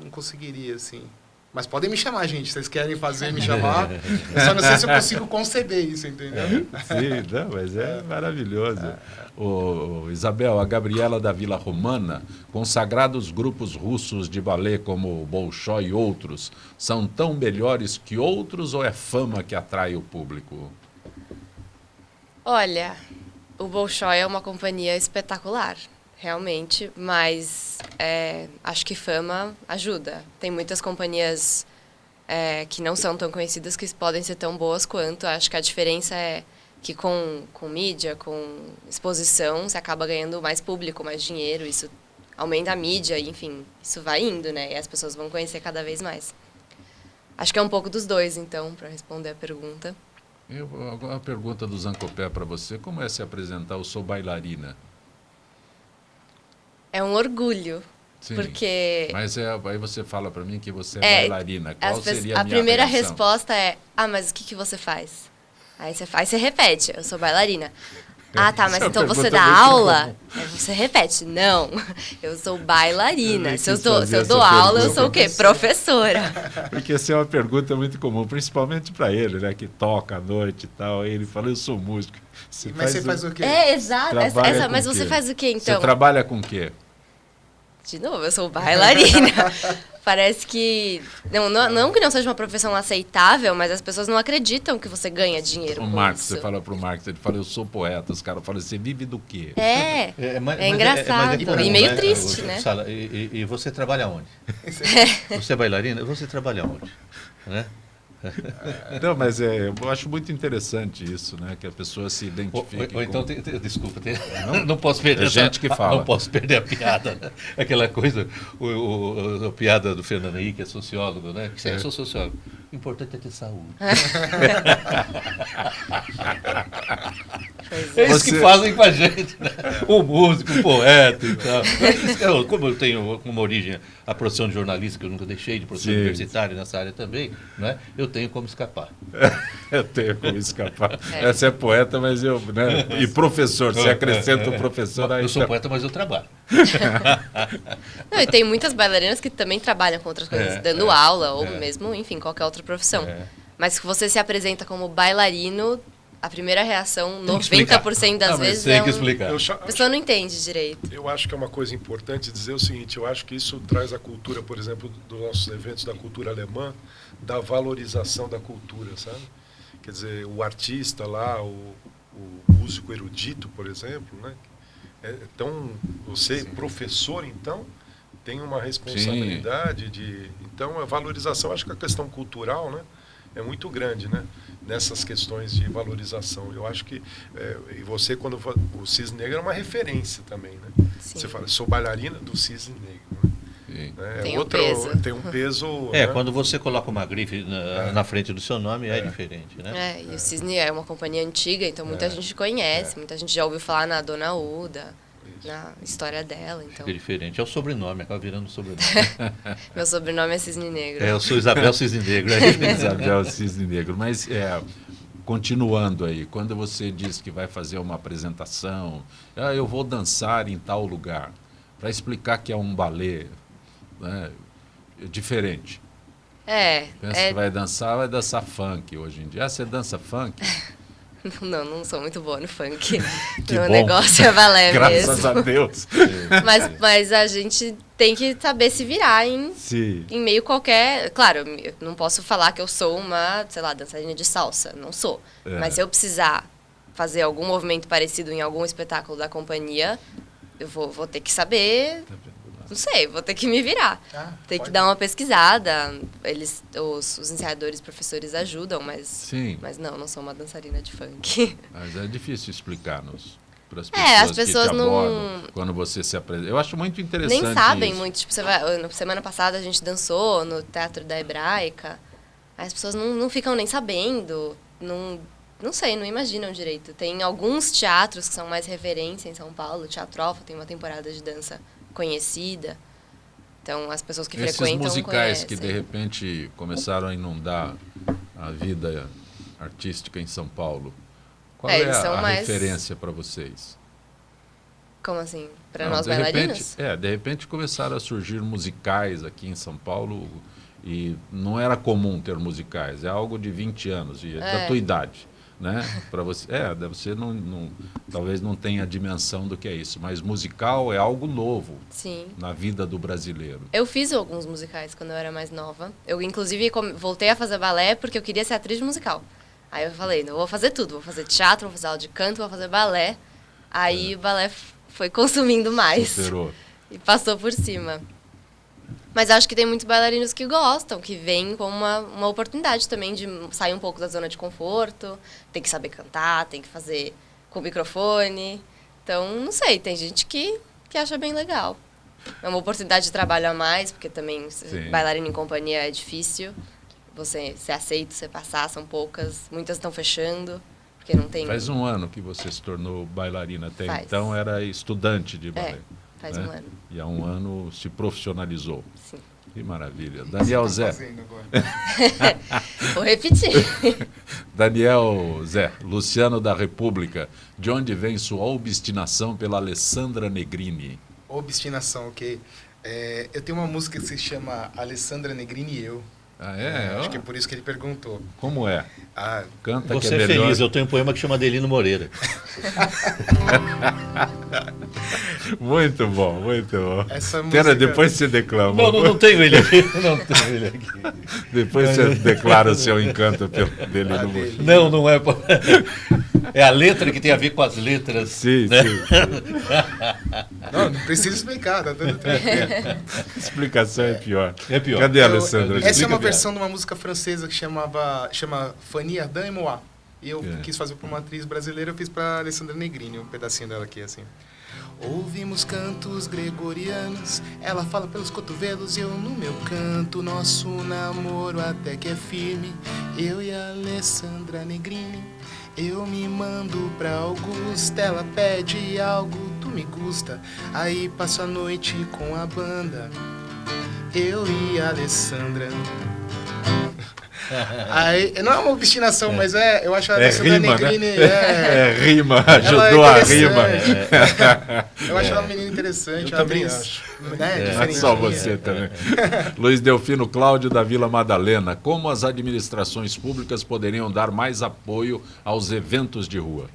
não conseguiria, assim. Mas podem me chamar, gente. Se vocês querem fazer, me chamar. Eu só não sei se eu consigo conceber isso, entendeu? Sim, não, mas é maravilhoso. Isabel, a Gabriela da Vila Romana, consagrados grupos russos de balé como o Bolshoi e outros, são tão melhores que outros ou é fama que atrai o público? Olha, o Bolshoi é uma companhia espetacular. Realmente, mas acho que fama ajuda. Tem muitas companhias que não são tão conhecidas que podem ser tão boas quanto. Acho que a diferença é que com mídia, com exposição, você acaba ganhando mais público, mais dinheiro. Isso aumenta a mídia, enfim, isso vai indo, né? E as pessoas vão conhecer cada vez mais. Acho que é um pouco dos dois, então, para responder a pergunta. Agora a pergunta do Zancopé para você. Como é se apresentar? Eu sou bailarina. É um orgulho, Sim, porque... Mas aí você fala para mim que você é bailarina. Qual seria a minha primeira reação? resposta é, mas o que você faz? Aí você repete, eu sou bailarina. Tá, mas então você dá aula? Aí você repete, não, eu sou bailarina. Se eu dou aula, eu sou o quê? Professora. Porque essa é uma pergunta muito comum, principalmente para ele, né, que toca à noite e tal. Aí ele fala, eu sou músico. Mas você faz o quê? Exato. Mas você faz o quê, então? Você trabalha com o quê? De novo, eu sou bailarina. Parece que... Não que não seja uma profissão aceitável, mas as pessoas não acreditam que você ganha dinheiro com Marcos, isso. você fala pro Marcos, ele fala, eu sou poeta. Os caras falam, você vive do quê? É engraçado. E meio triste, né? E você trabalha onde? Você é bailarina? Você trabalha onde? Né? Não, mas eu acho muito interessante isso, né? Que a pessoa se identifique. Ou então, desculpa, não posso perder gente que fala. Não posso perder a piada, né? Aquela coisa, a piada do Fernando Henrique, que é sociólogo, né? Que eu sou sociólogo. O importante é ter saúde. É isso que fazem com a gente, né? O músico, o poeta e tal. Como eu tenho uma origem, a profissão de jornalista, que eu nunca deixei, de profissão universitária nessa área também, né? Eu tenho como escapar. Eu tenho como escapar. Você é poeta, mas eu... Né? E professor, você acrescenta o professor aí. Eu sou poeta, mas eu trabalho. Não, e tem muitas bailarinas que também trabalham com outras coisas, dando aula, ou mesmo, enfim, qualquer outra profissão. Mas se você se apresenta como bailarino, a primeira reação, 90% das vezes, tem que explicar. A pessoa não entende direito. Eu acho que é uma coisa importante dizer o seguinte, eu acho que isso traz a cultura, por exemplo, dos nossos eventos da cultura alemã, da valorização da cultura, sabe? Quer dizer, o artista lá, o músico erudito, por exemplo, né? Então, você, professor, então, tem uma responsabilidade de... Então, a valorização, acho que a questão cultural, né, é muito grande, né? Nessas questões de valorização. Eu acho que... e você, quando... O Cisne Negro é uma referência também, né? Sim. Você fala, sou bailarina do Cisne Negro, né? Tem um peso. Né? Quando você coloca uma grife na frente do seu nome, é diferente, né? E o Cisne é uma companhia antiga, então muita gente conhece, muita gente já ouviu falar na Dona Uda, na história dela. Então. Fica diferente. É o sobrenome, acaba virando sobrenome. Meu sobrenome é Cisne Negro. Eu sou Isabel Cisne Negro. Isabel Cisne Negro. Mas, continuando aí, quando você diz que vai fazer uma apresentação, eu vou dançar em tal lugar, para explicar que é um balé, né, diferente. Pensa que vai dançar funk hoje em dia. Você dança funk? Não sou muito boa no funk. Que Meu bom. negócio é balé Graças mesmo. a Deus. Mas a gente tem que saber se virar em meio qualquer... Claro, eu não posso falar que eu sou uma, sei lá, dançarina de salsa. Não sou. Mas se eu precisar fazer algum movimento parecido em algum espetáculo da companhia, eu vou ter que saber... Não sei, vou ter que me virar. Tem que dar uma pesquisada. Os ensaiadores, professores ajudam, mas não sou uma dançarina de funk. Mas é difícil explicar-nos para as pessoas que te abordam quando você se apresenta. Eu acho muito interessante. Nem sabem isso. muito. Tipo, semana passada a gente dançou no Teatro da Hebraica. As pessoas não ficam nem sabendo. Não sei, não imaginam direito. Tem alguns teatros que são mais referência em São Paulo. O Teatro Alfa tem uma temporada de dança conhecida. Então, as pessoas que frequentam esses musicais conhecem. que, de repente, começaram a inundar a vida artística em São Paulo, qual é a referência para vocês? Como assim? Para nós bailarinos? De repente começaram a surgir musicais aqui em São Paulo e não era comum ter musicais. É algo de 20 anos, da tua idade. Né? Para você, você talvez não tenha a dimensão do que é isso, mas musical é algo novo na vida do brasileiro. Eu fiz alguns musicais quando eu era mais nova. Eu, inclusive, voltei a fazer balé porque eu queria ser atriz de musical. Aí eu falei, não vou fazer tudo, vou fazer teatro, vou fazer aula de canto, vou fazer balé. Aí o balé foi consumindo mais. Superou. E passou por cima. Mas acho que tem muitos bailarinos que gostam, que vêm com uma oportunidade também de sair um pouco da zona de conforto. Tem que saber cantar, tem que fazer com microfone. Então, não sei, tem gente que acha bem legal. É uma oportunidade de trabalho a mais, porque também bailarino em companhia é difícil. Você ser aceito, você passar, são poucas. Muitas estão fechando, porque não tem... Faz um ano que você se tornou bailarina. Até então era estudante de balé. Faz um ano. E há um ano se profissionalizou. Sim. Que maravilha. Daniel Zé. Vou repetir. Daniel Zé, Luciano da República. De onde vem sua obstinação pela Alessandra Negrini? Obstinação, ok. Eu tenho uma música que se chama Alessandra Negrini e Eu. Acho que é por isso que ele perguntou. Como é? Canta você que é melhor. Feliz, eu tenho um poema que chama Adelino Moreira. Muito bom, muito bom. Essa música... Depois você declama. Não tenho ele aqui. Não tenho ele aqui. Depois você declara o seu encanto pelo Adelino Moreira. Não é. É a letra que tem a ver com as letras. Sim, né? sim. Não precisa explicar, tá tudo tranquilo. Explicação é pior. É pior. Cadê a Alessandra? Essa é uma versão de uma música francesa que chama Fanny Ardant et Moi. E eu quis fazer para uma atriz brasileira, eu fiz para Alessandra Negrini, um pedacinho dela aqui, assim. Ouvimos cantos gregorianos, ela fala pelos cotovelos, eu no meu canto, nosso namoro até que é firme. Eu e a Alessandra Negrini, eu me mando pra Augusta, ela pede algo, tu me gusta. Aí passo a noite com a banda, eu e a Alessandra. Aí, não é uma obstinação, mas eu acho a Alessandra Negrini... Né? Rima, ajudou a rima. Eu acho ela uma menina interessante. Eu também acho. Né? Só você também. Luiz Delfino Cláudio, da Vila Madalena. Como as administrações públicas poderiam dar mais apoio aos eventos de rua?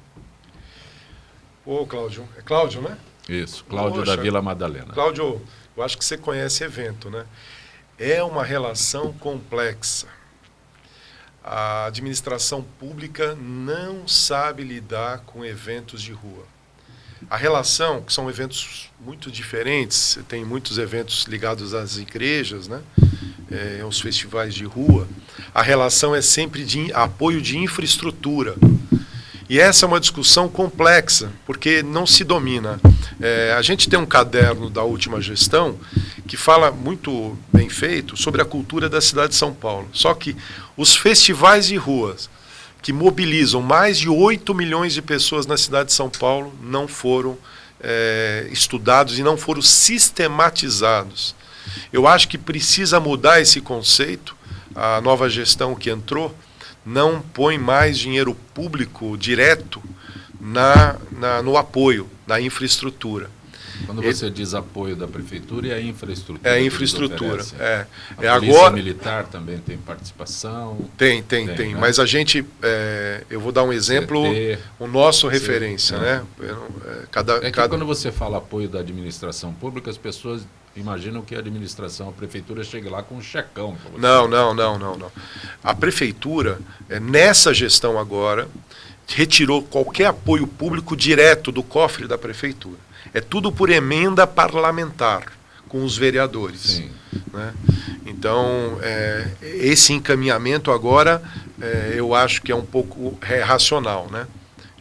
Ô, Cláudio. É Cláudio, né? Isso, Cláudio da Vila Madalena. Cláudio, eu acho que você conhece evento, né? É uma relação complexa. A administração pública não sabe lidar com eventos de rua. A relação, que são eventos muito diferentes, tem muitos eventos ligados às igrejas, né? Aos festivais de rua, a relação é sempre de apoio de infraestrutura. E essa é uma discussão complexa, porque não se domina. A gente tem um caderno da última gestão que fala muito bem feito sobre a cultura da cidade de São Paulo. Só que os festivais de ruas, que mobilizam mais de 8 milhões de pessoas na cidade de São Paulo, não foram estudados e não foram sistematizados. Eu acho que precisa mudar esse conceito. A nova gestão que entrou não põe mais dinheiro público direto no apoio, na infraestrutura. Quando você diz apoio da prefeitura, é a infraestrutura. É a infraestrutura. A Polícia Militar também tem participação? Tem. Né? Mas a gente, eu vou dar um exemplo, o nosso referência, né? Quando você fala apoio da administração pública, as pessoas imaginam que a prefeitura chegue lá com um checão. Não. A prefeitura, nessa gestão agora, retirou qualquer apoio público direto do cofre da prefeitura. É tudo por emenda parlamentar com os vereadores. Né? Então, esse encaminhamento agora, eu acho que é um pouco racional, né?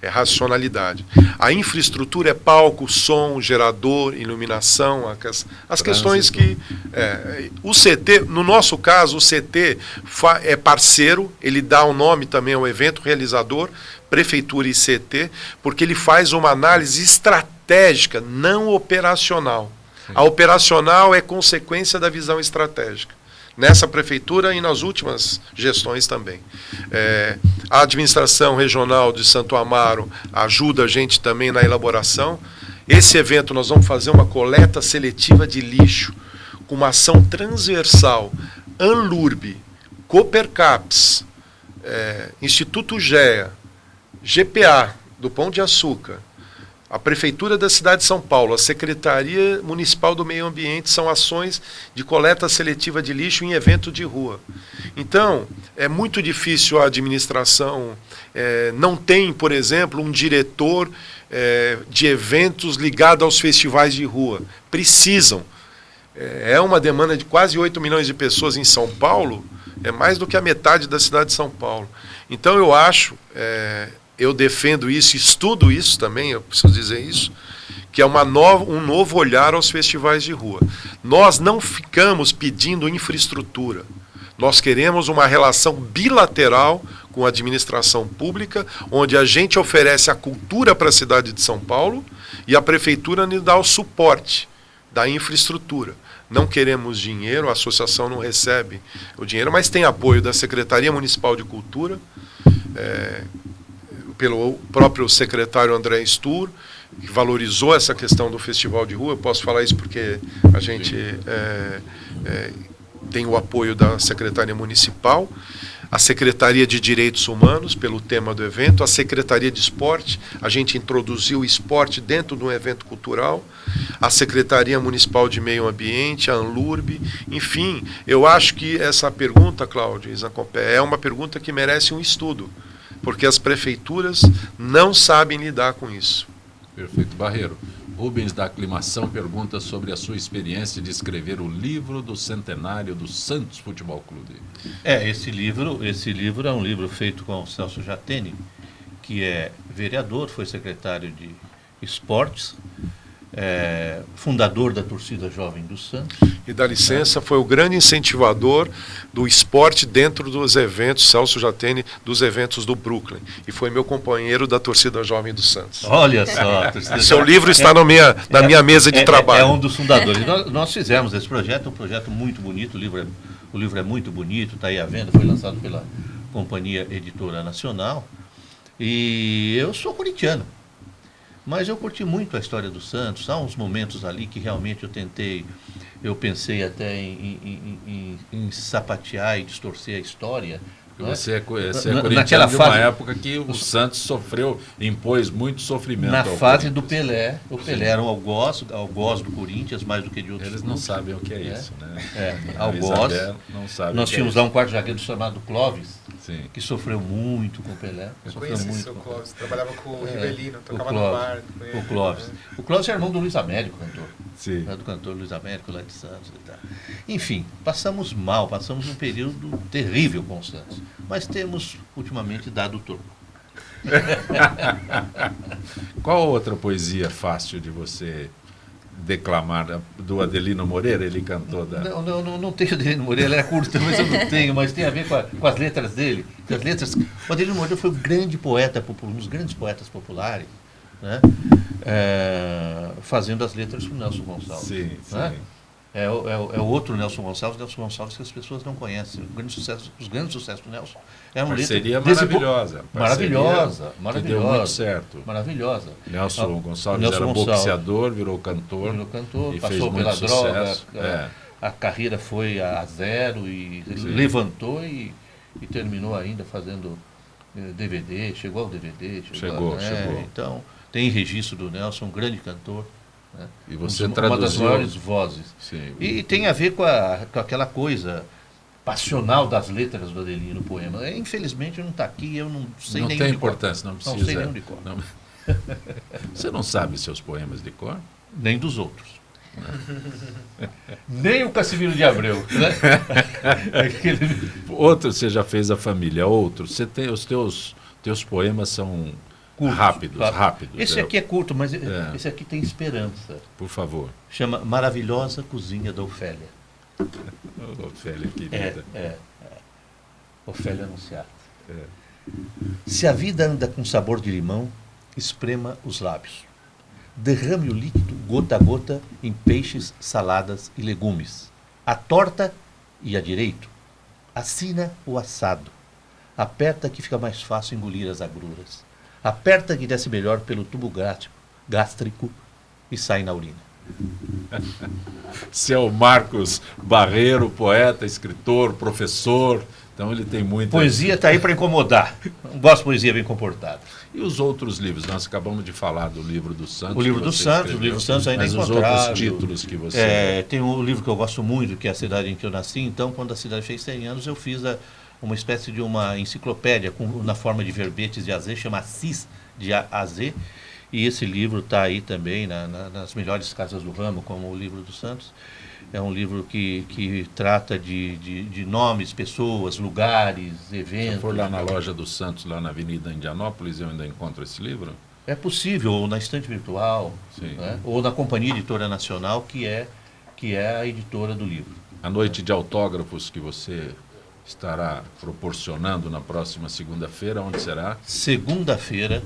É racionalidade. A infraestrutura é palco, som, gerador, iluminação, as questões que... o CT, no nosso caso, o CT é parceiro, ele dá o nome também ao evento realizador, Prefeitura e CT, porque ele faz uma análise estratégica, não operacional. A operacional é consequência da visão estratégica. Nessa prefeitura e nas últimas gestões também. A administração regional de Santo Amaro ajuda a gente também na elaboração. Esse evento nós vamos fazer uma coleta seletiva de lixo com uma ação transversal. Anlurb, Copercaps, Instituto GEA, GPA do Pão de Açúcar, a Prefeitura da cidade de São Paulo, a Secretaria Municipal do Meio Ambiente, são ações de coleta seletiva de lixo em evento de rua. Então, é muito difícil a administração, não tem, por exemplo, um diretor de eventos ligado aos festivais de rua. Precisam. É uma demanda de quase 8 milhões de pessoas em São Paulo, é mais do que a metade da cidade de São Paulo. Então, eu acho... eu defendo isso, estudo isso também, eu preciso dizer isso, que é um novo olhar aos festivais de rua. Nós não ficamos pedindo infraestrutura. Nós queremos uma relação bilateral com a administração pública, onde a gente oferece a cultura para a cidade de São Paulo e a prefeitura nos dá o suporte da infraestrutura. Não queremos dinheiro, a associação não recebe o dinheiro, mas tem apoio da Secretaria Municipal de Cultura, pelo próprio secretário André Stur, que valorizou essa questão do festival de rua. Eu posso falar isso porque a gente tem o apoio da Secretaria Municipal, a Secretaria de Direitos Humanos, pelo tema do evento, a Secretaria de Esporte, a gente introduziu o esporte dentro de um evento cultural, a Secretaria Municipal de Meio Ambiente, a Anlurb, enfim, eu acho que essa pergunta, Cláudio e Zancopé, é uma pergunta que merece um estudo, porque as prefeituras não sabem lidar com isso. Perfeito. Barreiro, Rubens da Aclimação pergunta sobre a sua experiência de escrever o livro do centenário do Santos Futebol Clube. Esse livro é um livro feito com o Celso Jatene, que é vereador, foi secretário de Esportes, fundador da torcida jovem do Santos. E dá licença, foi o grande incentivador do esporte dentro dos eventos, Celso Jatene, dos eventos do Brooklyn. E foi meu companheiro da torcida jovem do Santos. Olha só. Seu livro está na minha mesa de trabalho. É um dos fundadores. Nós fizemos esse projeto, um projeto muito bonito, o livro é muito bonito, está aí à venda, foi lançado pela Companhia Editora Nacional. E eu sou corintiano. Mas eu curti muito a história do Santos. Há uns momentos ali que realmente eu pensei até em sapatear e distorcer a história. Você é corintiano de uma época que o Santos impôs muito sofrimento. Na fase do Pelé, o Pelé era um algoz do Corinthians, mais do que de outros. Eles não sabem o que é isso, né? Algoz. Não sabe. Nós tínhamos lá um quarto zagueiro chamado Clóvis, sim, que sofreu muito com o Pelé. Eu conheci o seu Clóvis, trabalhava com o Rivelino, tocava no bar. O Clóvis. O Clóvis é irmão do Luiz Américo, cantor. Sim. Do cantor Luiz Américo, lá de Santos e tal. Enfim, passamos um período terrível com o Santos. Mas temos, ultimamente, dado o troco. Qual outra poesia fácil de você declamar? Do Adelino Moreira, ele cantou da... Não tenho Adelino Moreira, ela é curta, mas eu não tenho, mas tem a ver com as letras dele. O Adelino Moreira foi um grande poeta popular, um dos grandes poetas populares, né? Fazendo as letras com Nelson Gonçalves. Sim, né? sim. É o outro Nelson Gonçalves que as pessoas não conhecem. Os grandes sucessos do Nelson eram parceria maravilhosa. Maravilhosa. Que deu muito certo. Maravilhosa. Nelson Gonçalves era boxeador, virou cantor. E fez passou muito pela droga. sucesso. A carreira foi a zero e levantou e terminou ainda fazendo DVD. Chegou ao DVD. Chegou. Então, tem registro do Nelson, um grande cantor. Né? E você uma das maiores vozes. Sim. E tem a ver com aquela coisa passional das letras do Adelino no poema. Infelizmente não está aqui, eu não sei nem tem importância, não precisa. Não sei nenhum de cor. Não. Você não sabe seus poemas de cor? Nem dos outros. Nem o Cassimiro de Abreu. Né? Outro, você já fez a família. Outro, você tem os teus poemas são curtos, rápidos. Esse aqui é curto, mas esse aqui tem esperança. Por favor. Chama Maravilhosa Cozinha da Ofélia. Ofélia, querida. Ofélia Anunciata. Se a vida anda com sabor de limão, esprema os lábios. Derrame o líquido gota a gota em peixes, saladas e legumes. A torta e a direito. Assina o assado. Aperta que fica mais fácil engolir as agruras. Aperta que desce melhor pelo tubo gástrico e sai na urina. Seu Marcos Barreiro, poeta, escritor, professor. Então ele tem muita... Poesia está aí para incomodar. Não gosto de poesia bem comportada. E os outros livros? Nós acabamos de falar do livro do Santos. O livro do Santos ainda é encontrável. Mas os outros títulos que você... Tem um livro que eu gosto muito, que é A Cidade em que eu Nasci. Então, quando a cidade fez 100 anos, eu fiz uma espécie de uma enciclopédia na forma de verbetes de A a Z, chama CIS de A a Z. E esse livro está aí também nas melhores casas do ramo, como o livro do Santos. É um livro que trata de nomes, pessoas, lugares, eventos. Se for lá na loja do Santos, lá na Avenida Indianópolis, eu ainda encontro esse livro? É possível, ou na estante virtual, né? Ou na Companhia Editora Nacional, que é a editora do livro. A noite de autógrafos que você estará proporcionando na próxima segunda-feira, onde será? Segunda-feira,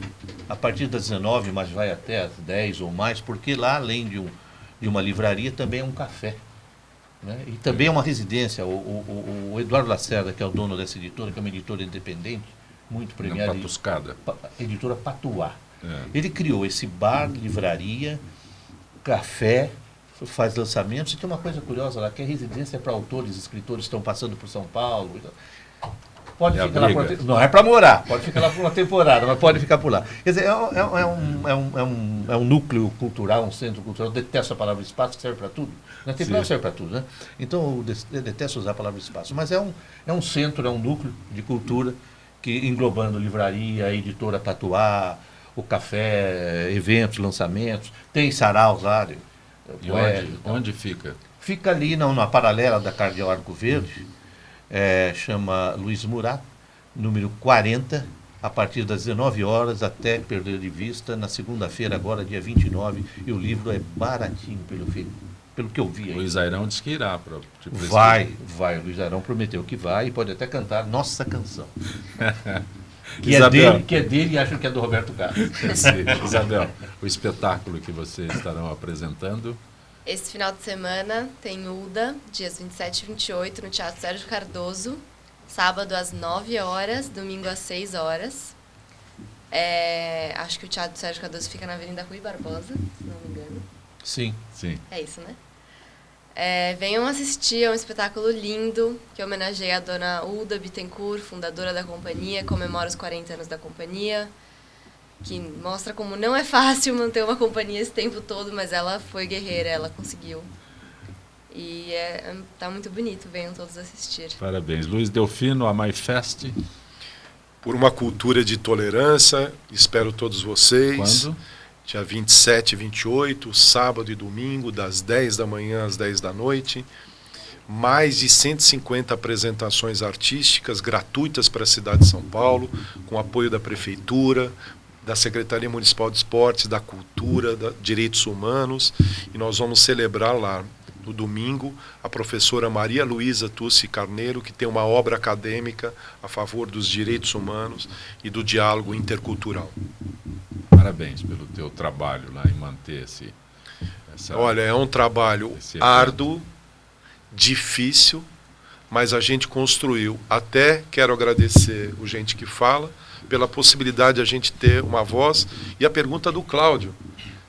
a partir das 19, mas vai até às 10 ou mais, porque lá, além de uma livraria, também é um café. Né? E também é uma residência. O Eduardo Lacerda, que é o dono dessa editora, que é uma editora independente, muito premiada. Patuscada. Editora Patuá. Ele criou esse bar, livraria, café, faz lançamentos. E tem uma coisa curiosa lá, que é residência para autores, escritores que estão passando por São Paulo. Pode ficar lá por não é para morar, pode ficar lá por uma temporada, mas pode ficar por lá. Quer dizer, é um núcleo cultural, um centro cultural. Eu detesto a palavra espaço, que serve para tudo. Na temporada serve para tudo, né? Então eu detesto usar a palavra espaço. Mas é um centro, é um núcleo de cultura que englobando livraria, editora Patuá, o café, eventos, lançamentos, tem saraus lá. E onde fica? Fica ali na paralela da Cardeal Arco Verde. Chama Luiz Murat, número 40, a partir das 19 horas até perder de vista, na segunda-feira, agora dia 29, e o livro é baratinho, pelo que eu vi aí. Luiz Airão disse que irá. Vai, o Luiz Airão prometeu que vai e pode até cantar nossa canção. que é dele e acho que é do Roberto Carlos. Isabel, o espetáculo que vocês estarão apresentando... Esse final de semana tem UDA, dias 27 e 28, no Teatro Sérgio Cardoso. Sábado às 9 horas, domingo às 6 horas. Acho que o Teatro Sérgio Cardoso fica na Avenida Rui Barbosa, se não me engano. Sim. É isso, né? Venham assistir, é um espetáculo lindo, que homenageia a dona Uda Bittencourt, fundadora da companhia, comemora os 40 anos da companhia. Que mostra como não é fácil manter uma companhia esse tempo todo, mas ela foi guerreira, ela conseguiu. E tá muito bonito, venham todos assistir. Parabéns. Luiz Delfino, a MyFest. Por uma cultura de tolerância, espero todos vocês. Quando? Dia 27 e 28, sábado e domingo, das 10 da manhã às 10 da noite. Mais de 150 apresentações artísticas gratuitas para a cidade de São Paulo, com apoio da Prefeitura, da Secretaria Municipal de Esportes, da Cultura, da Direitos Humanos, e nós vamos celebrar lá no domingo a professora Maria Luísa Tussi Carneiro, que tem uma obra acadêmica a favor dos direitos humanos e do diálogo intercultural. Parabéns pelo teu trabalho lá em manter esse... Olha, é um trabalho árduo, difícil, mas a gente construiu. Até quero agradecer o Gente que Fala pela possibilidade de a gente ter uma voz. E a pergunta do Cláudio,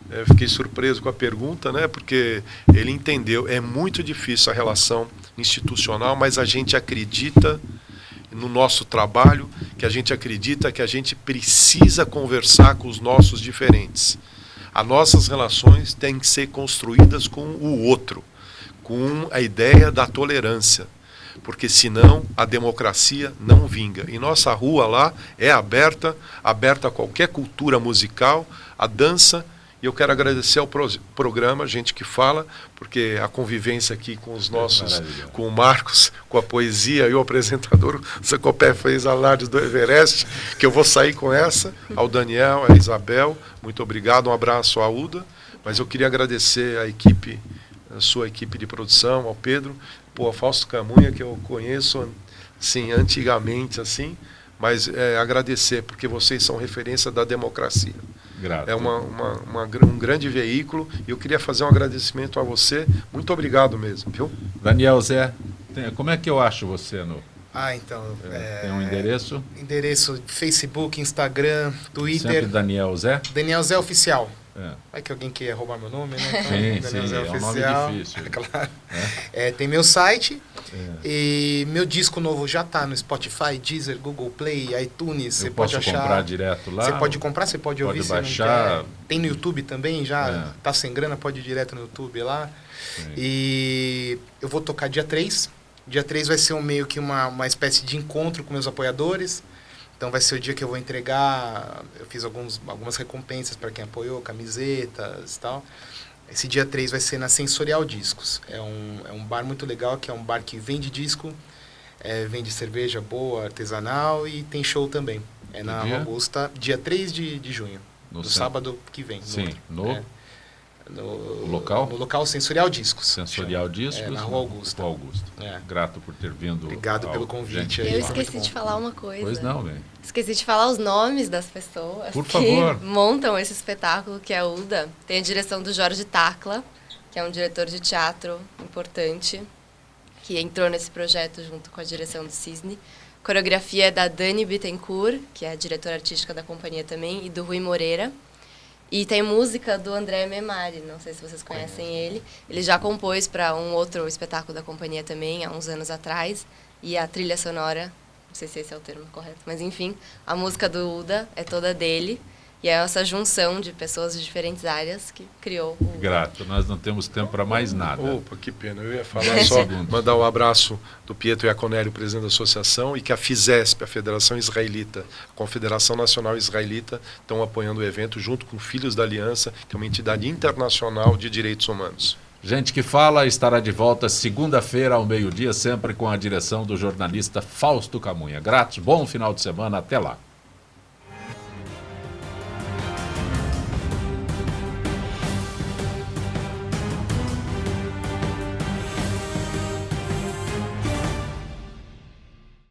eu fiquei surpreso com a pergunta, né? Porque ele entendeu, é muito difícil a relação institucional, mas a gente acredita no nosso trabalho, que a gente acredita que a gente precisa conversar com os nossos diferentes. As nossas relações têm que ser construídas com o outro, com a ideia da tolerância, porque senão a democracia não vinga. E nossa rua lá é aberta a qualquer cultura musical, a dança. E eu quero agradecer ao programa Gente que Fala, porque a convivência aqui com os nossos, com o Marcos, com a poesia e o apresentador, o Sacopé fez alardes do Everest, que eu vou sair com essa, ao Daniel, à Isabel, muito obrigado, um abraço à Uda, mas eu queria agradecer a equipe, a sua equipe de produção, ao Pedro, ao Fausto Camunha, que eu conheço assim, antigamente, assim, mas agradecer, porque vocês são referência da democracia. Grato. É um grande veículo e eu queria fazer um agradecimento a você. Muito obrigado mesmo, viu? Daniel Zé, como é que eu acho você no... Então... tem um endereço? Endereço Facebook, Instagram, Twitter. Sempre Daniel Zé? Daniel Zé Oficial. Vai que alguém quer roubar meu nome, né? Então, sim, Daniel Zé é Oficial. um nome difícil. Claro. Tem meu site e meu disco novo já está no Spotify, Deezer, Google Play, iTunes. Você pode achar. Comprar direto lá? Você pode comprar, você pode ouvir. Pode baixar. Tem no YouTube também, já tá sem grana, pode ir direto no YouTube lá. Sim. E eu vou tocar dia 3. Dia 3 vai ser meio que uma espécie de encontro com meus apoiadores. Então vai ser o dia que eu vou entregar, eu fiz algumas recompensas para quem apoiou, camisetas e tal. Esse dia 3 vai ser na Sensorial Discos. É um bar muito legal, que é um bar que vende disco, vende cerveja boa, artesanal e tem show também. É na Rua Augusta, dia 3 de junho, no sábado que vem. Sim, no local? No local Sensorial Discos. Sensorial Discos? Na Rua Augusta. Grato por ter vindo. Obrigado pelo convite. Eu esqueci de falar uma coisa. Pois não, velho. Esqueci de falar os nomes das pessoas que montam esse espetáculo, que é a UDA. Tem a direção do Jorge Tacla, que é um diretor de teatro importante, que entrou nesse projeto junto com a direção do Cisne. A coreografia é da Dani Bittencourt, que é a diretora artística da companhia também, e do Rui Moreira. E tem música do André Memari, não sei se vocês conhecem ele. Ele já compôs para um outro espetáculo da companhia também, há uns anos atrás. E a trilha sonora, não sei se esse é o termo correto, mas enfim, a música do Uda é toda dele. E é essa junção de pessoas de diferentes áreas que criou o... Grato, nós não temos tempo para mais nada. Opa, que pena. Eu ia falar só, mandar um abraço do Pietro Iaconelli, presidente da associação, e que a FISESP, a Federação Israelita, a Confederação Nacional Israelita, estão apoiando o evento junto com Filhos da Aliança, que é uma entidade internacional de direitos humanos. Gente que Fala estará de volta segunda-feira ao meio-dia, sempre com a direção do jornalista Fausto Camunha. Gratos, bom final de semana, até lá.